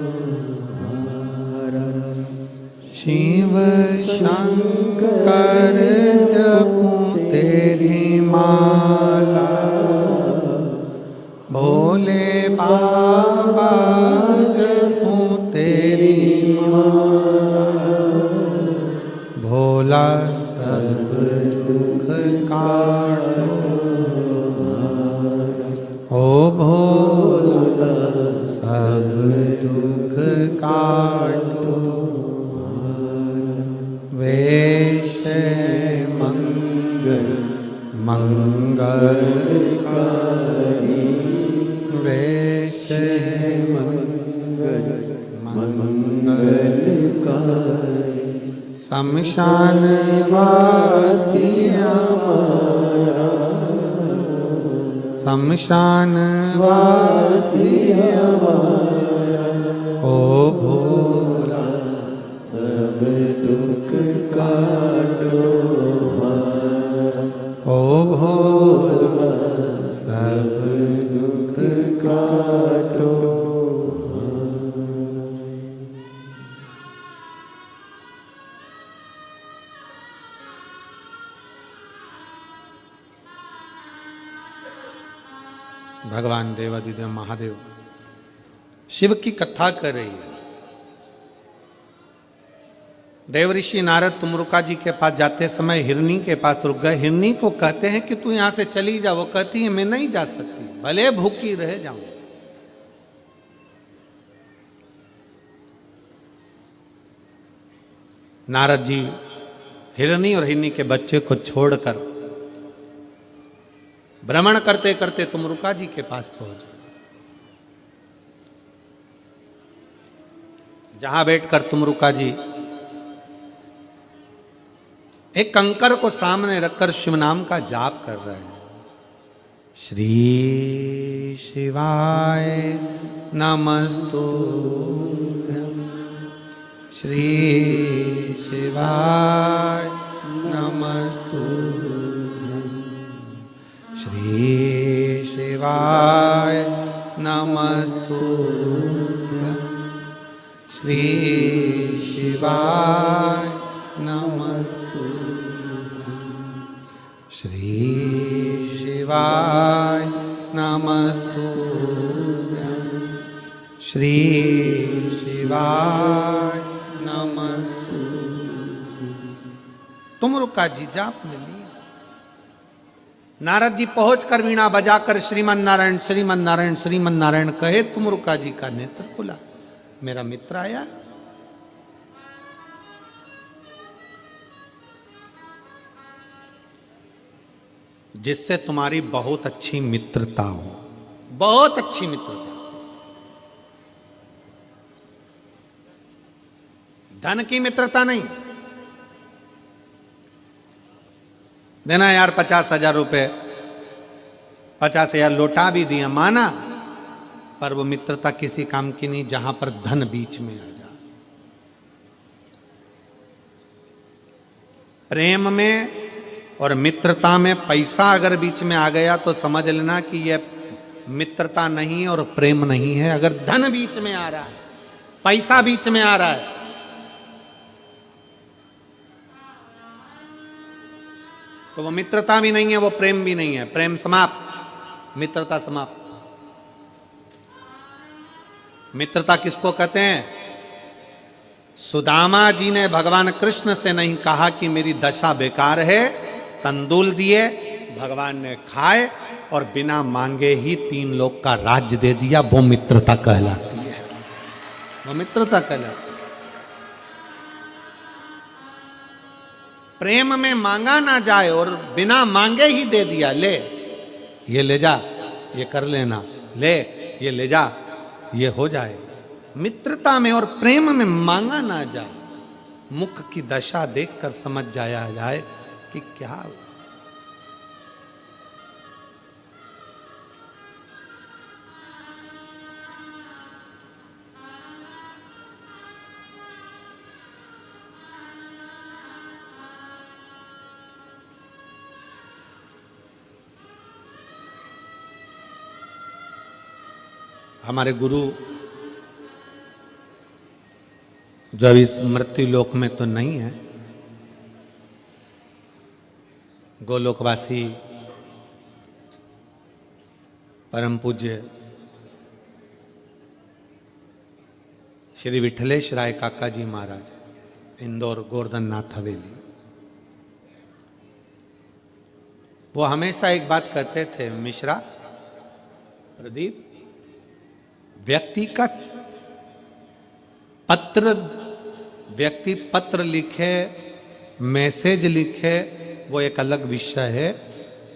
शिव शंकर जपूं तेरी माला, भोले बाबा जपूं तेरी माला, भोला सब दुख काटो, ओ भोला सब दुख काटो। वेश मंगल मंगलकारी, वेश मंगल मंगलकारी, शमशान वासी हमारा, शमशान वासी हमारा, ओ भोला सब दुख काटो हमारा, ओ भोला सब दुख काटो। भगवान देवादिदेव महादेव शिव की कथा कर रही है। देवऋषि नारद तुमरुका जी के पास जाते समय हिरनी के पास रुक गए। हिरनी को कहते हैं कि तू यहां से चली जा। वो कहती है मैं नहीं जा सकती, भले भूखी रह जाऊं। नारद जी हिरनी और हिरनी के बच्चे को छोड़कर भ्रमण करते करते तुमरुका जी के पास पहुंचे, जहां बैठकर तुमरुका जी एक कंकर को सामने रखकर शिव नाम का जाप कर रहे हैं। श्री शिवाय नमस्तुभ्यं, श्री शिवाय नमस्तुभ्यं, श्री शिवाय नमस्तुभ्यं, श्री शिवाय नमस्तुभ्यं, श्री शिवाय नमस्तुभ्यं, श्री शिवाय नमस्तु। तुमरुका जी जाप में लिया। नारद जी पहुंचकर वीणा बजाकर श्रीमन नारायण श्रीमन नारायण श्रीमन नारायण कहे। तुमरुका जी का नेत्र खुला, मेरा मित्र आया। जिससे तुम्हारी बहुत अच्छी मित्रता हो, बहुत अच्छी मित्रता। धन की मित्रता नहीं। देना यार 50,000 रुपए, 50,000 लौटा भी दिया, माना, पर वो मित्रता किसी काम की नहीं जहां पर धन बीच में आ जाए। प्रेम में और मित्रता में पैसा अगर बीच में आ गया तो समझ लेना कि यह मित्रता नहीं और प्रेम नहीं है। अगर धन बीच में आ रहा है, पैसा बीच में आ रहा है, तो वो मित्रता भी नहीं है, वो प्रेम भी नहीं है। प्रेम समाप्त, मित्रता समाप्त। मित्रता किसको कहते हैं? सुदामा जी ने भगवान कृष्ण से नहीं कहा कि मेरी दशा बेकार है, तंदूल दिए, भगवान ने खाए और बिना मांगे ही 3 लोक का राज्य दे दिया। वो मित्रता कहलाती है, वो मित्रता कहलाती है। प्रेम में मांगा ना जाए और बिना मांगे ही दे दिया, ले ये ले जा, ये कर लेना, ले ये ले जा, ये हो जाए। मित्रता में और प्रेम में मांगा ना जाए, मुख की दशा देखकर समझ जाया जाए कि क्या। हमारे गुरु जो अभी इस मृत्यु लोक में तो नहीं है, गोलोकवासी परम पूज्य श्री विठलेश राय काका जी महाराज, इंदौर गोवर्धन नाथ हवेली, वो हमेशा एक बात कहते थे, मिश्रा प्रदीप, व्यक्तिगत पत्र, व्यक्ति पत्र लिखे, मैसेज लिखे, वो एक अलग विषय है,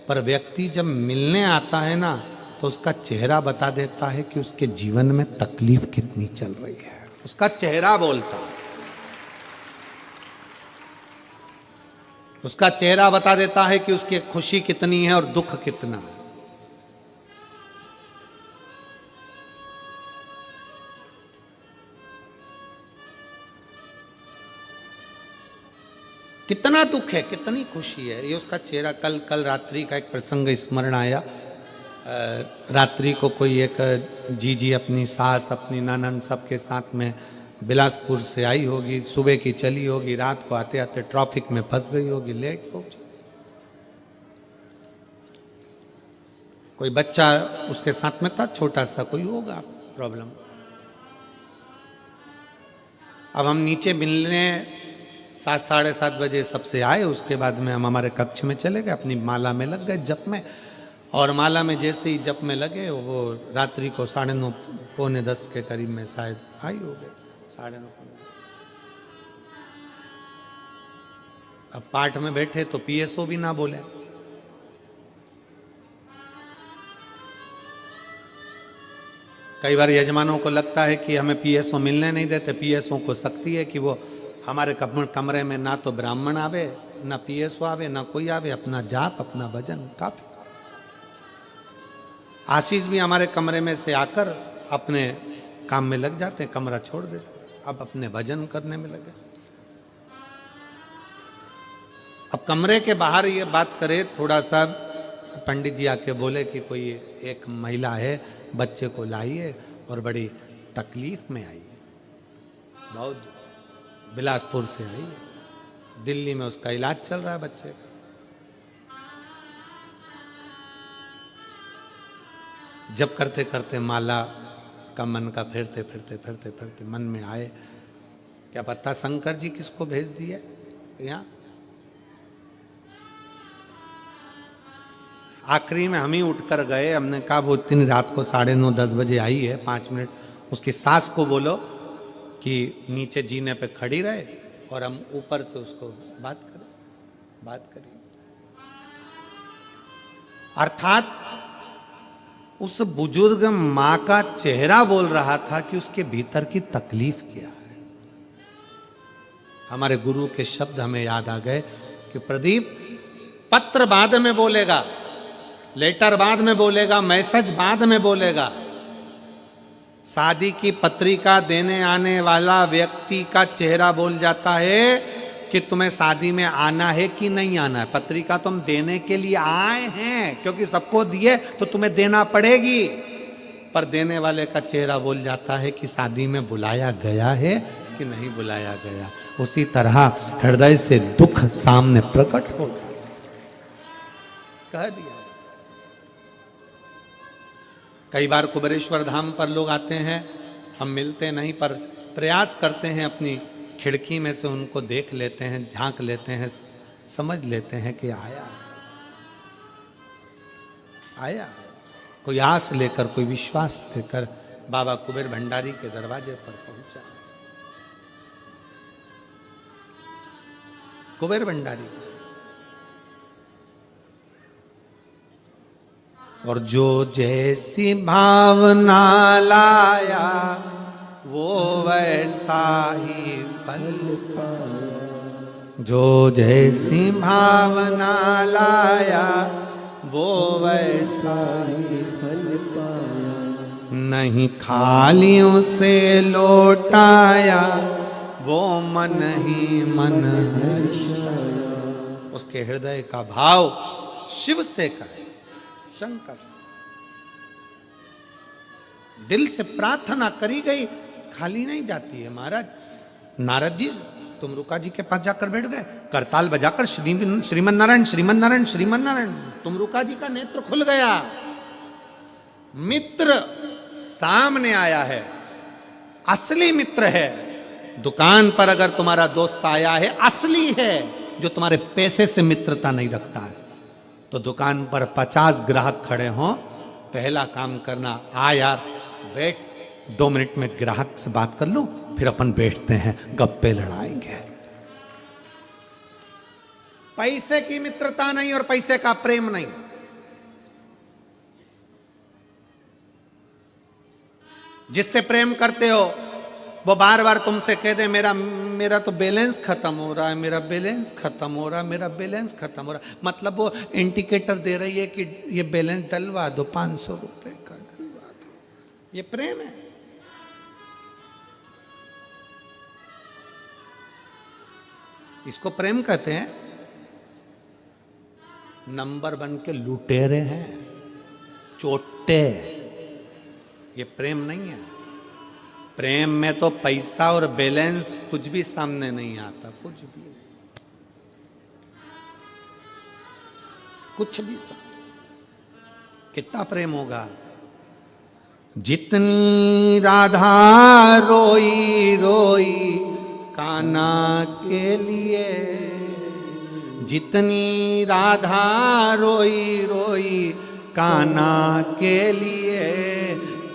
पर व्यक्ति जब मिलने आता है ना तो उसका चेहरा बता देता है कि उसके जीवन में तकलीफ कितनी चल रही है। उसका चेहरा बोलता है, उसका चेहरा बता देता है कि उसकी खुशी कितनी है और दुख कितना है। कितना दुख है, कितनी खुशी है, ये उसका चेहरा। कल रात्रि का एक प्रसंग स्मरण आया। रात्रि को कोई एक जीजी अपनी सास, अपनी ननद, सबके साथ में बिलासपुर से आई होगी, सुबह की चली होगी, रात को आते आते ट्रैफिक में फंस गई होगी, लेट पहुंची। कोई बच्चा उसके साथ में था, छोटा सा, कोई होगा प्रॉब्लम। अब हम नीचे मिलने 7, 7:30 बजे सबसे आए। उसके बाद में हम हमारे कक्ष में चले गए, अपनी माला में लग गए जप में। और माला में जैसे ही जप में लगे, वो रात्रि को 9:30 पौने 10 के करीब में शायद आई हो गए, 9:30 पौने। अब पाठ में बैठे तो पीएसओ भी ना बोले। कई बार यजमानों को लगता है कि हमें पीएसओ मिलने नहीं देते। पीएसओ को शक्ति है कि वो हमारे कमरे में ना तो ब्राह्मण आवे, ना पीएसओ आवे, ना कोई आवे, अपना जाप, अपना भजन, काफी। आशीष भी हमारे कमरे में से आकर अपने काम में लग जाते हैं, कमरा छोड़ देते, अब अपने भजन करने में लगे। अब कमरे के बाहर ये बात करे, थोड़ा सा पंडित जी आके बोले कि कोई एक महिला है, बच्चे को लाइए और बड़ी तकलीफ में आई है, बहुत बिलासपुर से आई है, दिल्ली में उसका इलाज चल रहा है बच्चे का। जब करते करते माला का मन का फिरते फिरते फिरते फिरते मन में आए, क्या पता शंकर जी किसको भेज दिए यहाँ। आखिरी में हम ही उठकर गए, हमने कहा वो इतनी रात को 9:30-10 बजे आई है, 5 मिनट उसकी सास को बोलो कि नीचे जीने पे खड़ी रहे और हम ऊपर से उसको बात करें। अर्थात उस बुजुर्ग मां का चेहरा बोल रहा था कि उसके भीतर की तकलीफ क्या है। हमारे गुरु के शब्द हमें याद आ गए कि प्रदीप, पत्र बाद में बोलेगा, लेटर बाद में बोलेगा, मैसेज बाद में बोलेगा, शादी की पत्रिका देने आने वाला व्यक्ति का चेहरा बोल जाता है कि तुम्हें शादी में आना है कि नहीं आना है। पत्रिका तुम देने के लिए आए हैं क्योंकि सबको दिए तो तुम्हें देना पड़ेगी, पर देने वाले का चेहरा बोल जाता है कि शादी में बुलाया गया है कि नहीं बुलाया गया। उसी तरह हृदय से दुख सामने प्रकट हो जाता है। कह दिया। कई बार कुबेरेश्वर धाम पर लोग आते हैं, हम मिलते नहीं, पर प्रयास करते हैं अपनी खिड़की में से उनको देख लेते हैं, झांक लेते हैं, समझ लेते हैं कि आया कोई आस लेकर, कोई विश्वास लेकर बाबा कुबेर भंडारी के दरवाजे पर पहुंचा। कुबेर भंडारी और जो जैसी भावना लाया वो वैसा ही फल पाया। जो जैसी भावना लाया वो वैसा ही फल पाया। नहीं खालियों से लौटाया वो मन ही मन हर्षाया। उसके हृदय का भाव शिव से का है, शंकर से। दिल से प्रार्थना करी गई खाली नहीं जाती है। महाराज नारद जी तुमरुका जी के पास जाकर बैठ गए, करताल बजाकर श्रीमन नारायण श्रीमन नारायण श्रीमन नारायण। तुमरुका जी का नेत्र खुल गया, मित्र सामने आया है, असली मित्र है। दुकान पर अगर तुम्हारा दोस्त आया है, असली है, जो तुम्हारे पैसे से मित्रता नहीं रखता है। तो दुकान पर 50 ग्राहक खड़े हों, पहला काम करना, आ यार बैठ, 2 मिनट में ग्राहक से बात कर लूं, फिर अपन बैठते हैं, गप्पे लड़ाएंगे। पैसे की मित्रता नहीं और पैसे का प्रेम नहीं। जिससे प्रेम करते हो वो बार बार तुमसे कह दे मेरा तो बैलेंस खत्म हो रहा है, मेरा बैलेंस खत्म हो रहा है, मेरा बैलेंस खत्म हो रहा है। मतलब वो इंडिकेटर दे रही है कि ये बैलेंस डलवा दो, 500 रुपए का डलवा दो। ये प्रेम है। इसको प्रेम कहते हैं। नंबर बन के लुटेरे हैं, चोटे। ये प्रेम नहीं है। प्रेम में तो पैसा और बैलेंस कुछ भी सामने नहीं आता, कुछ भी सामने। कितना प्रेम होगा। जितनी राधा रोई रोई कान्हा के लिए, जितनी राधा रोई रोई कान्हा के लिए,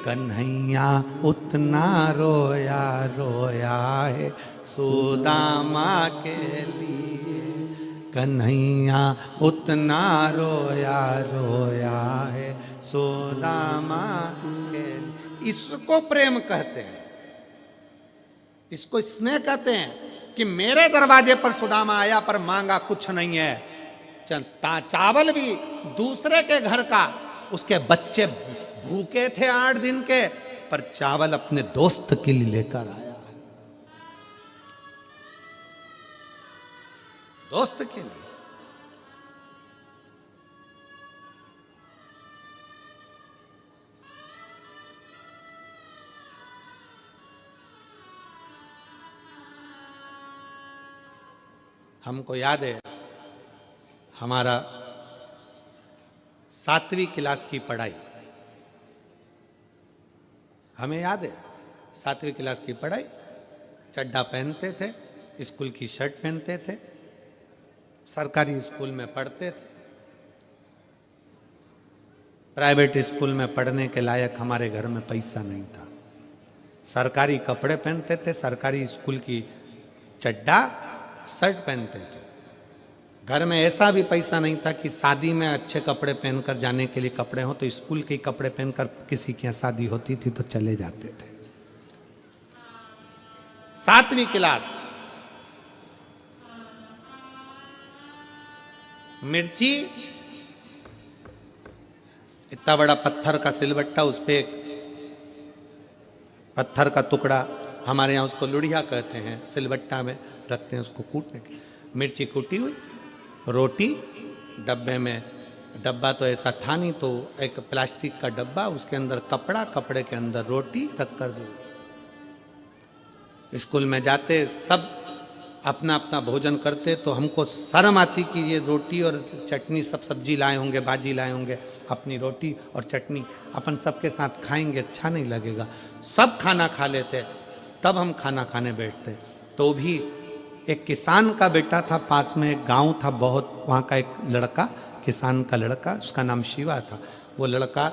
कन्हैया उतना रोया रोया है सुदामा के लिए। कन्हैया उतना रोया रोया है सुदामा के लिए। इसको प्रेम कहते हैं, इसको स्नेह कहते हैं कि मेरे दरवाजे पर सुदामा आया पर मांगा कुछ नहीं है। चावल भी दूसरे के घर का, उसके बच्चे भूखे थे 8 दिन के, पर चावल अपने दोस्त के लिए लेकर आया, दोस्त के लिए। हमको याद है हमारा 7वीं क्लास की पढ़ाई, हमें याद है 7वीं क्लास की पढ़ाई, चड्डा पहनते थे, स्कूल की शर्ट पहनते थे, सरकारी स्कूल में पढ़ते थे। प्राइवेट स्कूल में पढ़ने के लायक हमारे घर में पैसा नहीं था। सरकारी कपड़े पहनते थे, सरकारी स्कूल की चड्डा शर्ट पहनते थे। घर में ऐसा भी पैसा नहीं था कि शादी में अच्छे कपड़े पहनकर जाने के लिए कपड़े हो, तो स्कूल के कपड़े पहनकर किसी की शादी होती थी तो चले जाते थे। 7वीं क्लास, मिर्ची, इतना बड़ा पत्थर का सिलबट्टा, उस पे एक पत्थर का टुकड़ा, हमारे यहाँ उसको लुढ़िया कहते हैं, सिलबट्टा में रखते हैं उसको कूटने के। मिर्ची कूटी हुई, रोटी डब्बे में, डब्बा तो ऐसा था नहीं, तो एक प्लास्टिक का डब्बा, उसके अंदर कपड़ा, कपड़े के अंदर रोटी रख कर दी। स्कूल में जाते सब अपना अपना भोजन करते, तो हमको शर्म आती कि ये रोटी और चटनी, सब सब्जी लाए होंगे, बाजी लाए होंगे, अपनी रोटी और चटनी अपन सबके साथ खाएंगे, अच्छा नहीं लगेगा। सब खाना खा लेते, तब हम खाना खाने बैठते। तो भी एक किसान का बेटा था, पास में एक गांव था बहुत, वहाँ का एक लड़का, किसान का लड़का, उसका नाम शिवा था। वो लड़का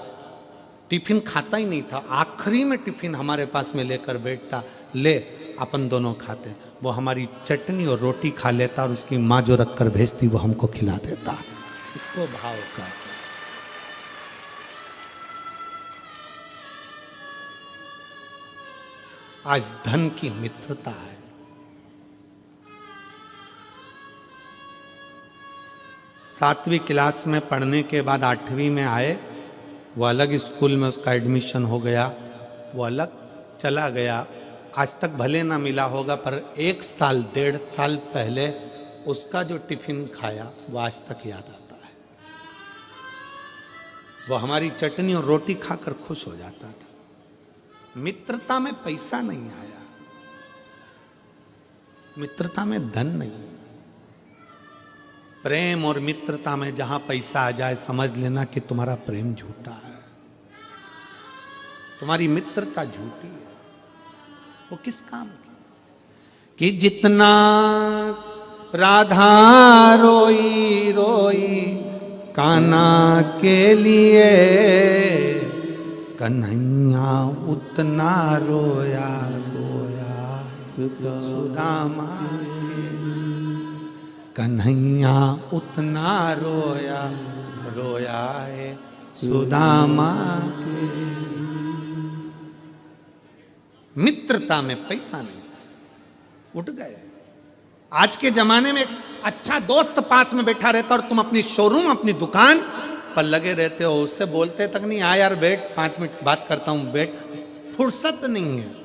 टिफिन खाता ही नहीं था, आखिरी में टिफिन हमारे पास में लेकर बैठता, ले अपन दोनों खाते। वो हमारी चटनी और रोटी खा लेता और उसकी माँ जो रख कर भेजती वो हमको खिला देता। इसको भाव का आज धन की मित्रता है। सातवीं क्लास में पढ़ने के बाद 8वीं में आए, वो अलग स्कूल में उसका एडमिशन हो गया, वो अलग चला गया। आज तक भले ना मिला होगा, पर 1 साल 1.5 साल पहले उसका जो टिफिन खाया वो आज तक याद आता है। वो हमारी चटनी और रोटी खाकर खुश हो जाता था। मित्रता में पैसा नहीं आया, मित्रता में धन नहीं। प्रेम और मित्रता में जहां पैसा आ जाए, समझ लेना कि तुम्हारा प्रेम झूठा है, तुम्हारी मित्रता झूठी है। वो किस काम की? कि जितना राधा रोई रोई कान्हा के लिए, कन्हैया उतना रोया रोया सुदामा, कन्हैया उतना रोया रोया है सुदामा के। मित्रता में पैसा नहीं, उठ गए। आज के जमाने में एक अच्छा दोस्त पास में बैठा रहता और तुम अपनी शोरूम, अपनी दुकान पर लगे रहते हो, उससे बोलते तक नहीं, आ यार बैठ 5 मिनट बात करता हूं, बैठ, फुर्सत नहीं है।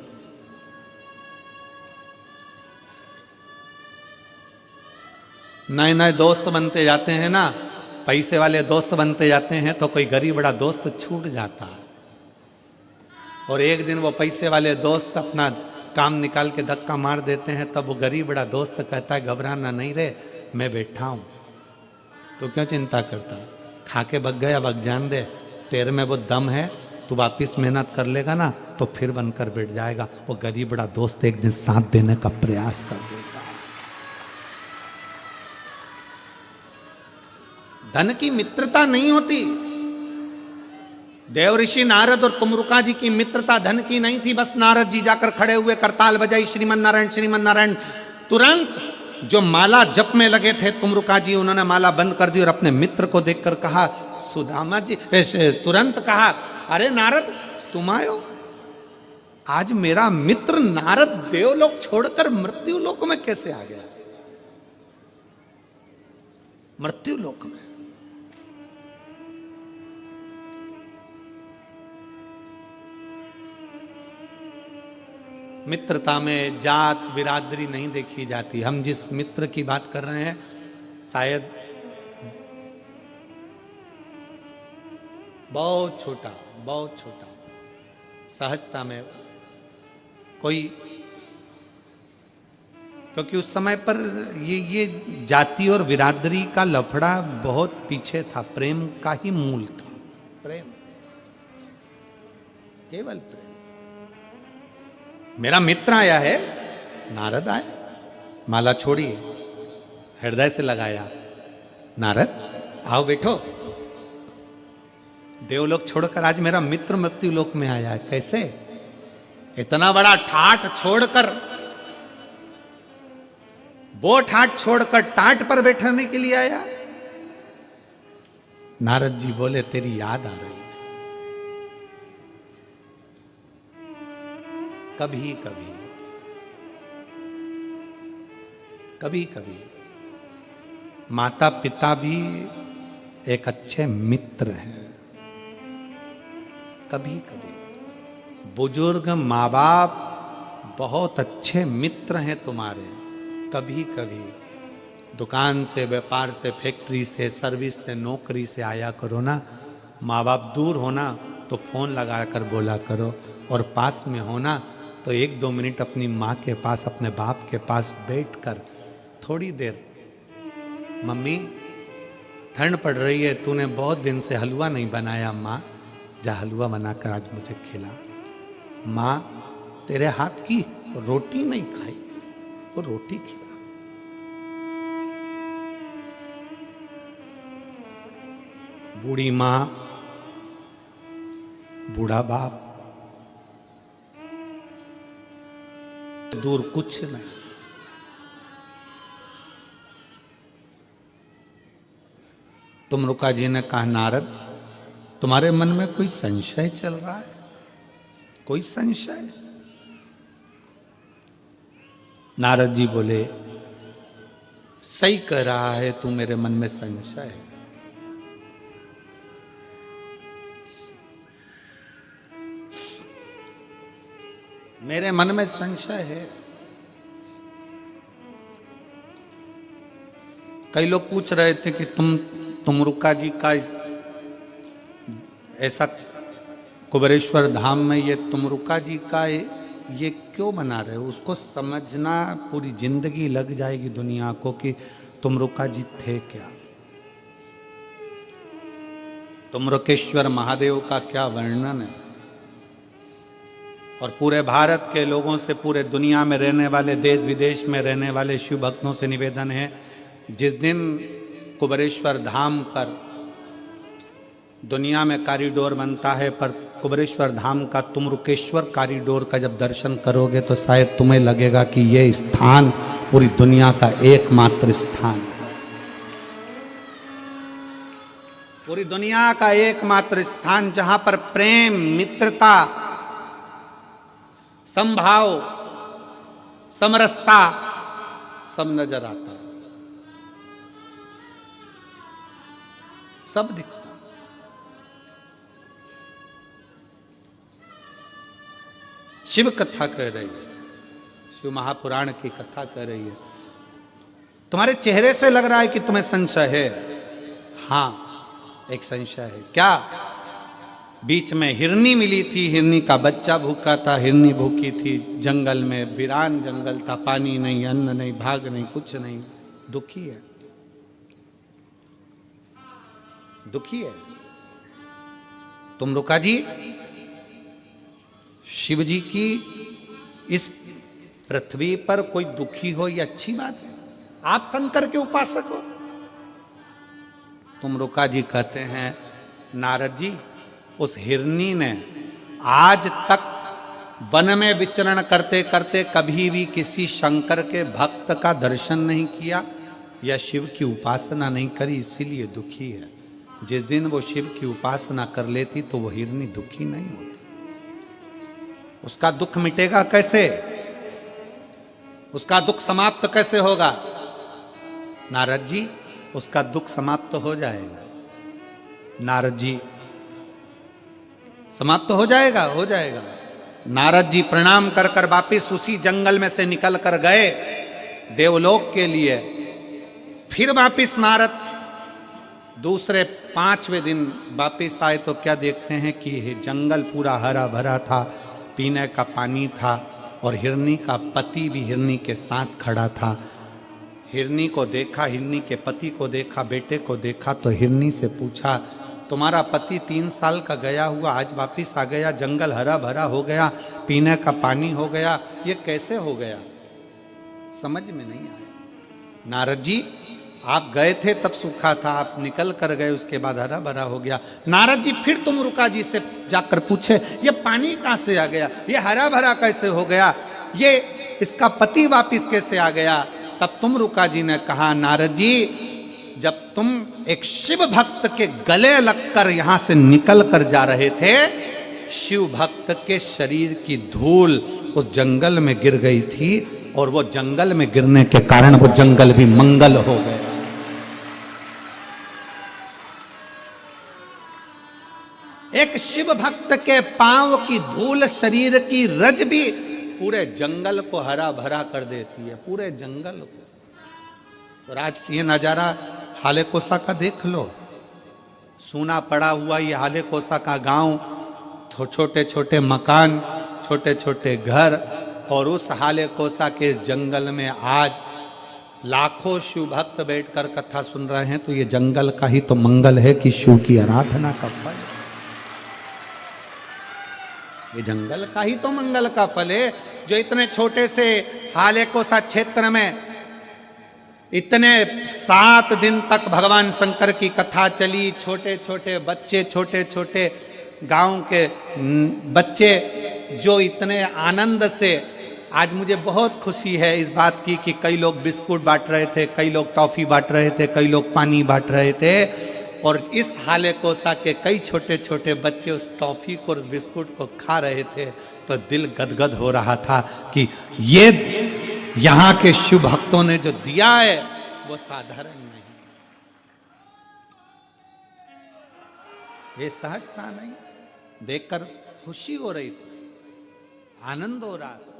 नए नए दोस्त बनते जाते हैं ना, पैसे वाले दोस्त बनते जाते हैं, तो कोई गरीब बड़ा दोस्त छूट जाता है। और एक दिन वो पैसे वाले दोस्त अपना काम निकाल के धक्का मार देते हैं, तब वो गरीब बड़ा दोस्त कहता है घबराना नहीं रे, मैं बैठा हूं, तो क्यों चिंता करता, खा के बग गया, बग जान दे, तेरे में वो दम है, तू वापिस मेहनत कर लेगा ना तो फिर बनकर बैठ जाएगा। वो गरीब बड़ा दोस्त एक दिन साथ देने का प्रयास कर देगा। धन की मित्रता नहीं होती। देव ऋषि नारद और तुमरुका जी की मित्रता धन की नहीं थी। बस नारद जी जाकर खड़े हुए, करताल बजाई, श्रीमन नारायण श्रीमन नारायण। तुरंत जो माला जप में लगे थे तुमरुका जी, उन्होंने माला बंद कर दी और अपने मित्र को देखकर कहा, सुदामा जी, तुरंत कहा, अरे नारद तुम आयो। आज मेरा मित्र नारद देवलोक छोड़कर मृत्यु लोक में कैसे आ गया? मृत्यु लोक में मित्रता में जात बिरादरी नहीं देखी जाती। हम जिस मित्र की बात कर रहे हैं, शायद बहुत छोटा सहजता में कोई, क्योंकि उस समय पर ये जाति और बिरादरी का लफड़ा बहुत पीछे था। प्रेम का ही मूल था, प्रेम, केवल प्रेम। मेरा मित्र आया है। नारद आए, माला छोड़िए, हृदय से लगाया। नारद आओ बैठो। देवलोक छोड़कर आज मेरा मित्र मृत्यु लोक में आया है। कैसे? इतना बड़ा ठाट छोड़कर, वो ठाट छोड़कर टाट पर बैठने के लिए आया। नारद जी बोले तेरी याद आ रही थी। कभी कभी कभी कभी माता पिता भी एक अच्छे मित्र हैं। कभी कभी बुजुर्ग माँ बाप बहुत अच्छे मित्र हैं तुम्हारे। कभी कभी दुकान से, व्यापार से, फैक्ट्री से, सर्विस से, नौकरी से आया करो ना, माँ बाप दूर होना तो फोन लगा कर बोला करो, और पास में होना तो 1-2 मिनट अपनी माँ के पास, अपने बाप के पास बैठकर थोड़ी देर, मम्मी ठंड पड़ रही है, तूने बहुत दिन से हलवा नहीं बनाया, माँ जा हलवा बनाकर आज मुझे खिला। माँ तेरे हाथ की रोटी नहीं खाई, वो रोटी खिला। बूढ़ी माँ, बूढ़ा बाप, दूर कुछ नहीं। तुमरुका जी ने कहा, नारद तुम्हारे मन में कोई संशय चल रहा है? कोई संशय? नारद जी बोले, सही कह रहा है तू, मेरे मन में संशय है। मेरे मन में संशय है। कई लोग पूछ रहे थे कि तुमरुका जी का ऐसा कुबेरेश्वर धाम में ये तुमरुका जी का ये क्यों बना रहे हो? उसको समझना पूरी जिंदगी लग जाएगी दुनिया को कि तुमरुका जी थे क्या। तुमरुकेश्वर महादेव का क्या वर्णन है। और पूरे भारत के लोगों से, पूरे दुनिया में रहने वाले, देश विदेश में रहने वाले शिव भक्तों से निवेदन है, जिस दिन कुबेरेश्वर धाम पर दुनिया में कॉरिडोर बनता है, पर कुबेरेश्वर धाम का तुमरुकेश्वर कॉरिडोर का जब दर्शन करोगे तो शायद तुम्हें लगेगा कि यह स्थान पूरी दुनिया का एकमात्र स्थान है। पूरी दुनिया का एकमात्र स्थान जहां पर प्रेम, मित्रता, संभाव, समरसता सब नजर आता है, सब दिखता। शिव कथा कह रही है, शिव महापुराण की कथा कह रही है। तुम्हारे चेहरे से लग रहा है कि तुम्हें संशय है। हां, एक संशय है। क्या? बीच में हिरनी मिली थी, हिरनी का बच्चा भूखा था, हिरनी भूखी थी जंगल में, वीरान जंगल था, पानी नहीं, अन्न नहीं, भाग नहीं, कुछ नहीं, दुखी है, दुखी है। तुमरुका जी शिव जी की इस पृथ्वी पर कोई दुखी हो ये अच्छी बात है। आप शंकर के उपासक हो। तुमरुका जी कहते हैं, नारद जी उस हिरनी ने आज तक वन में विचरण करते करते कभी भी किसी शंकर के भक्त का दर्शन नहीं किया या शिव की उपासना नहीं करी, इसीलिए दुखी है। जिस दिन वो शिव की उपासना कर लेती तो वो हिरनी दुखी नहीं होती। उसका दुख मिटेगा कैसे? उसका दुख समाप्त कैसे होगा? नारद जी उसका दुख समाप्त हो जाएगा। नारद जी समाप्त हो जाएगा, हो जाएगा। नारद जी प्रणाम कर कर वापिस उसी जंगल में से निकल कर गए देवलोक के लिए। फिर वापिस नारद दूसरे 5वें दिन वापिस आए तो क्या देखते हैं कि जंगल पूरा हरा भरा था, पीने का पानी था, और हिरनी का पति भी हिरनी के साथ खड़ा था। हिरनी को देखा, हिरनी के पति को देखा, बेटे को देखा, तो हिरनी से पूछा तुम्हारा पति 3 साल का गया हुआ आज वापिस आ गया, जंगल हरा भरा हो गया, पीने का पानी हो गया, ये कैसे हो गया? समझ में नहीं आया। नारद जी आप गए थे तब सूखा था, आप निकल कर गए उसके बाद हरा भरा हो गया। नारद जी फिर तुम रुका जी से जाकर पूछे ये पानी कहां से आ गया, ये हरा भरा कैसे हो गया, ये इसका पति वापिस कैसे आ गया? तब तुम रुका जी ने कहा नारद जी जब तुम एक शिव भक्त के गले लगकर यहां से निकल कर जा रहे थे, शिव भक्त के शरीर की धूल उस जंगल में गिर गई थी और वो जंगल में गिरने के कारण वो जंगल भी मंगल हो गया। एक शिव भक्त के पांव की धूल शरीर की रज भी पूरे जंगल को हरा भरा कर देती है, पूरे जंगल को। तो आज ये नजारा हाले कोसा का देख लो, सूना पड़ा हुआ ये हाले कोसा का गांव, छोटे छोटे मकान, छोटे छोटे घर, और उस हाले कोसा के इस जंगल में आज लाखों शिव भक्त बैठकर कथा सुन रहे हैं। तो ये जंगल का ही तो मंगल है कि शिव की आराधना का फल, ये जंगल का ही तो मंगल का फल है। जो इतने छोटे से हाले कोसा क्षेत्र में इतने 7 दिन तक भगवान शंकर की कथा चली, छोटे छोटे बच्चे, छोटे छोटे गांव के बच्चे जो इतने आनंद से, आज मुझे बहुत खुशी है इस बात की कि कई लोग बिस्कुट बांट रहे थे, कई लोग टॉफी बांट रहे थे, कई लोग पानी बांट रहे थे, और इस हाले कोसा के कई छोटे छोटे बच्चे उस टॉफी को, उस बिस्कुट को खा रहे थे। तो दिल गदगद हो रहा था कि ये यहां के शिव भक्तों ने जो दिया है वो साधारण नहीं, ये सहजता नहीं। देखकर खुशी हो रही थी, आनंद हो रहा था।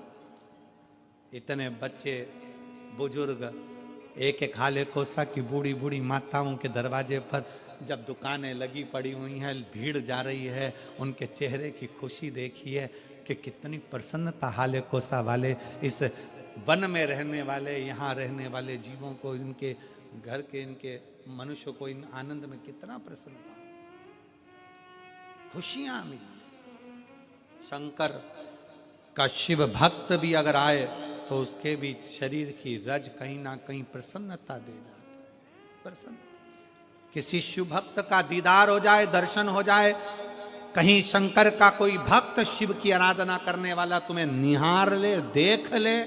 इतने बच्चे बुजुर्ग, एक एक हाले कोसा की बूढ़ी बूढ़ी माताओं के दरवाजे पर जब दुकानें लगी पड़ी हुई हैं, भीड़ जा रही है, उनके चेहरे की खुशी देखिए कि कितनी प्रसन्नता हाले कोसा वाले, इस वन में रहने वाले, यहाँ रहने वाले जीवों को, इनके घर के, इनके मनुष्य को इन आनंद में कितना प्रसन्नता, खुशियां मिली। शंकर का शिव भक्त भी अगर आए तो उसके भी शरीर की रज कहीं ना कहीं प्रसन्नता दे जाती, प्रसन्न। किसी शिव भक्त का दीदार हो जाए, दर्शन हो जाए, कहीं शंकर का कोई भक्त शिव की आराधना करने वाला तुम्हें निहार ले, देख ले,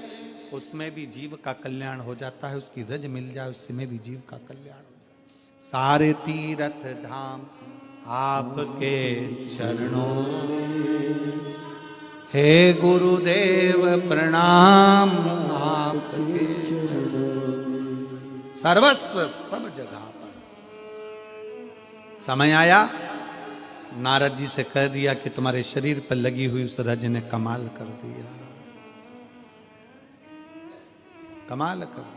उसमें भी जीव का कल्याण हो जाता है। उसकी रज मिल जाए, उसमें भी जीव का कल्याण हो जाए। सारे तीर्थ धाम आपके चरणों में, हे गुरुदेव प्रणाम आपके चरणों में, सर्वस्व सब जगह पर। समय आया, नारद जी से कह दिया कि तुम्हारे शरीर पर लगी हुई उस रज ने कमाल कर दिया, कमाल कर दिया।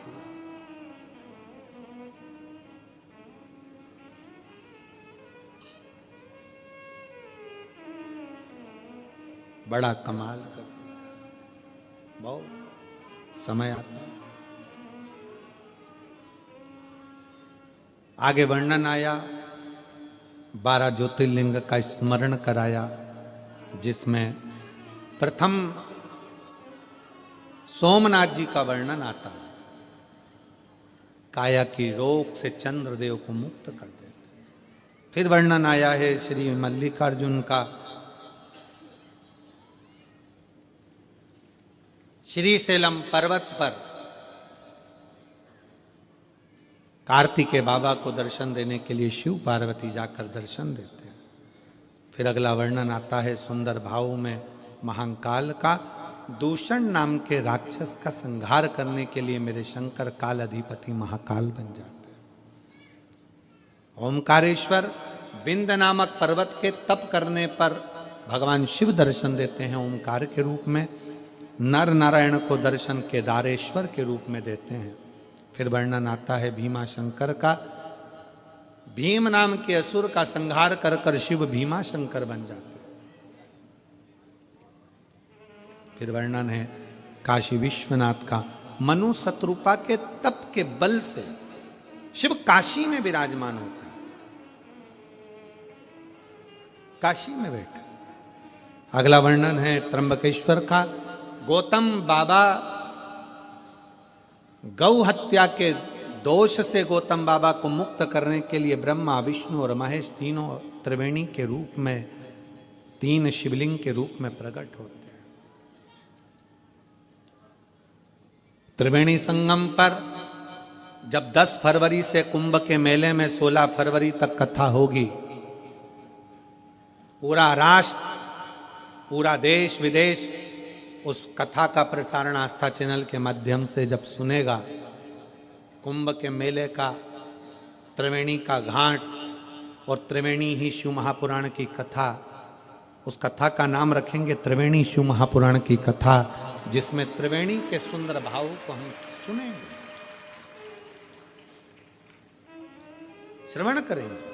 बड़ा कमाल कर दिया, बहुत समय आता है। आगे वर्णन आया, 12 ज्योतिर्लिंग का स्मरण कराया, जिसमें प्रथम सोमनाथ जी का वर्णन आता है। काया की रोग से चंद्रदेव को मुक्त कर देते। फिर वर्णन आया है श्री मल्लिकार्जुन का, श्रीशैलम पर्वत पर कार्तिकेय बाबा को दर्शन देने के लिए शिव पार्वती जाकर दर्शन देते हैं। फिर अगला वर्णन आता है सुंदर भाव में महाकाल का, दूषण नाम के राक्षस का संहार करने के लिए मेरे शंकर काल अधिपति महाकाल बन जाते हैं। ओमकारेश्वर विंध्य नामक पर्वत के तप करने पर भगवान शिव दर्शन देते हैं ओमकार के रूप में। नर नारायण को दर्शन केदारेश्वर के रूप में देते हैं। फिर वर्णन आता है भीमा शंकर का, भीम नाम के असुर का संहार कर कर शिव भीमा शंकर बन जाते हैं। फिर वर्णन है काशी विश्वनाथ का, मनु शत्रुपा के तप के बल से शिव काशी में विराजमान होते हैं। काशी में बैठे। अगला वर्णन है त्र्यंबकेश्वर का। गौतम बाबा गौ हत्या के दोष से गौतम बाबा को मुक्त करने के लिए ब्रह्मा, विष्णु और महेश तीनों त्रिवेणी के रूप में, 3 शिवलिंग के रूप में प्रकट होते हैं। त्रिवेणी संगम पर जब 10 फरवरी से कुंभ के मेले में 16 फरवरी तक कथा होगी, पूरा राष्ट्र, पूरा देश विदेश उस कथा का प्रसारण आस्था चैनल के माध्यम से जब सुनेगा, कुंभ के मेले का, त्रिवेणी का घाट और त्रिवेणी ही शिव महापुराण की कथा, उस कथा का नाम रखेंगे त्रिवेणी शिव महापुराण की कथा, जिसमें त्रिवेणी के सुंदर भाव को हम सुनेंगे, श्रवण करेंगे।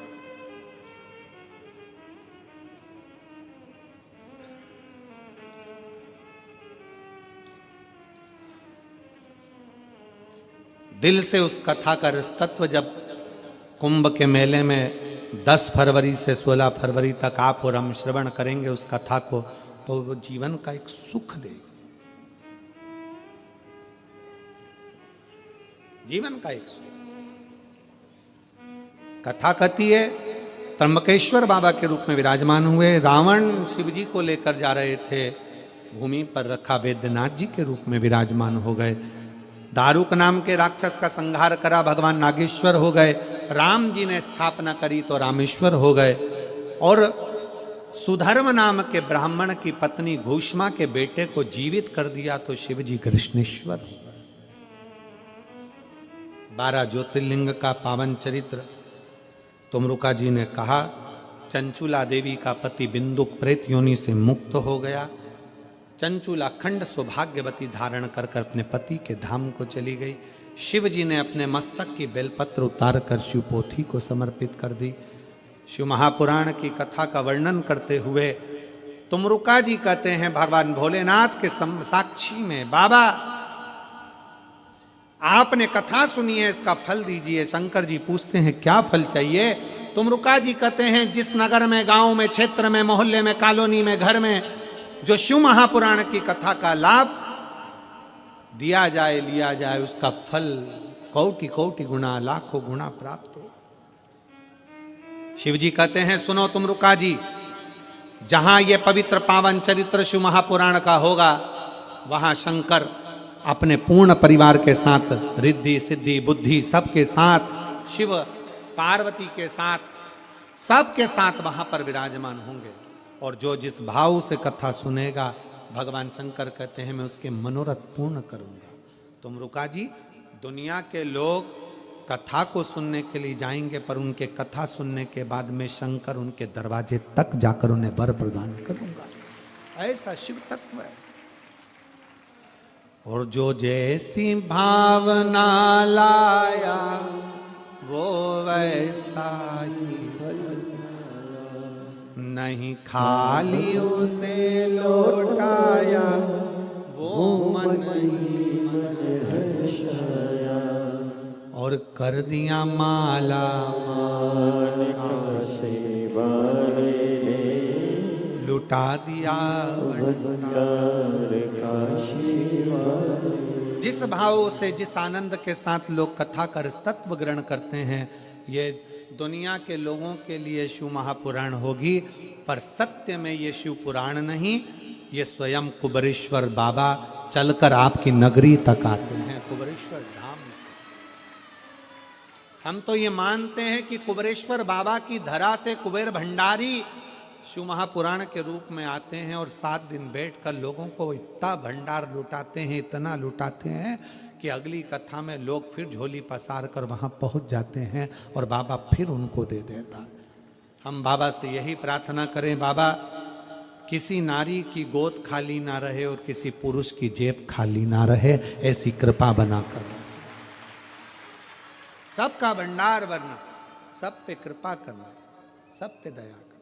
दिल से उस कथा का रसतत्व जब कुंभ के मेले में 10 फरवरी से 16 फरवरी तक आप और हम श्रवण करेंगे उस कथा को, तो वो जीवन का एक सुख देगी, जीवन का एक सुख। कथा कहती है त्र्यंबकेश्वर बाबा के रूप में विराजमान हुए। रावण शिव जी को लेकर जा रहे थे, भूमि पर रखा वैद्यनाथ जी के रूप में विराजमान हो गए। दारुक नाम के राक्षस का संहार करा, भगवान नागेश्वर हो गए। राम जी ने स्थापना करी तो रामेश्वर हो गए। और सुधर्म नाम के ब्राह्मण की पत्नी घूष्मा के बेटे को जीवित कर दिया तो शिव जी कृष्णेश्वर हो गए। 12 ज्योतिर्लिंग का पावन चरित्र तुमरुका जी ने कहा। चंचुला देवी का पति बिंदुक प्रेत योनि से मुक्त हो गया। चंचुला अखंड सौभाग्यवती धारण कर अपने पति के धाम को चली गई। शिव जी ने अपने मस्तक की बेलपत्र उतार कर शिव पोथी को समर्पित कर दी। शिव महापुराण की कथा का वर्णन करते हुए तुमरुका जी कहते हैं, भगवान भोलेनाथ के साक्षी में, बाबा आपने कथा सुनी है, इसका फल दीजिए। शंकर जी पूछते हैं क्या फल चाहिए? तुमरुका जी कहते हैं, जिस नगर में, गांव में, क्षेत्र में, मोहल्ले में, कॉलोनी में, घर में जो शिव महापुराण की कथा का लाभ दिया जाए, लिया जाए, उसका फल कोटि कोटि गुना, लाखों गुना प्राप्त हो। शिव जी कहते हैं, सुनो तुमरुका जी, जहां ये पवित्र पावन चरित्र शिव महापुराण का होगा, वहां शंकर अपने पूर्ण परिवार के साथ, रिद्धि सिद्धि बुद्धि सबके साथ, शिव पार्वती के साथ, सबके साथ वहां पर विराजमान होंगे। और जो जिस भाव से कथा सुनेगा, भगवान शंकर कहते हैं मैं उसके मनोरथ पूर्ण करूंगा। तुमरुका जी, दुनिया के लोग कथा को सुनने के लिए जाएंगे, पर उनके कथा सुनने के बाद में शंकर उनके दरवाजे तक जाकर उन्हें वर प्रदान करूंगा। ऐसा शिव तत्व है। और जो जैसी भावना लाया वो वैसा ही, नहीं खाली उसे लौटाया वो मन ही हर्षाया। और कर दिया माला माल से लुटा दिया भंडार काशी। जिस भाव से, जिस आनंद के साथ लोग कथा का तत्व ग्रहण करते हैं, ये दुनिया के लोगों के लिए शिव महापुराण होगी, पर सत्य में ये शिव पुराण नहीं, ये स्वयं कुबेरेश्वर बाबा चलकर आपकी नगरी तक आते हैं, कुबेरेश्वर धाम से। हम तो ये मानते हैं कि कुबेरेश्वर बाबा की धरा से कुबेर भंडारी शिव महापुराण के रूप में आते हैं और 7 दिन बैठकर लोगों को इतना भंडार लुटाते हैं, इतना लुटाते हैं कि अगली कथा में लोग फिर झोली पसार कर वहां पहुंच जाते हैं और बाबा फिर उनको दे देता। हम बाबा से यही प्रार्थना करें, बाबा किसी नारी की गोद खाली ना रहे और किसी पुरुष की जेब खाली ना रहे, ऐसी कृपा बनाकर सबका भंडार भरना, सब पे कृपा करना, सब पे दया करना।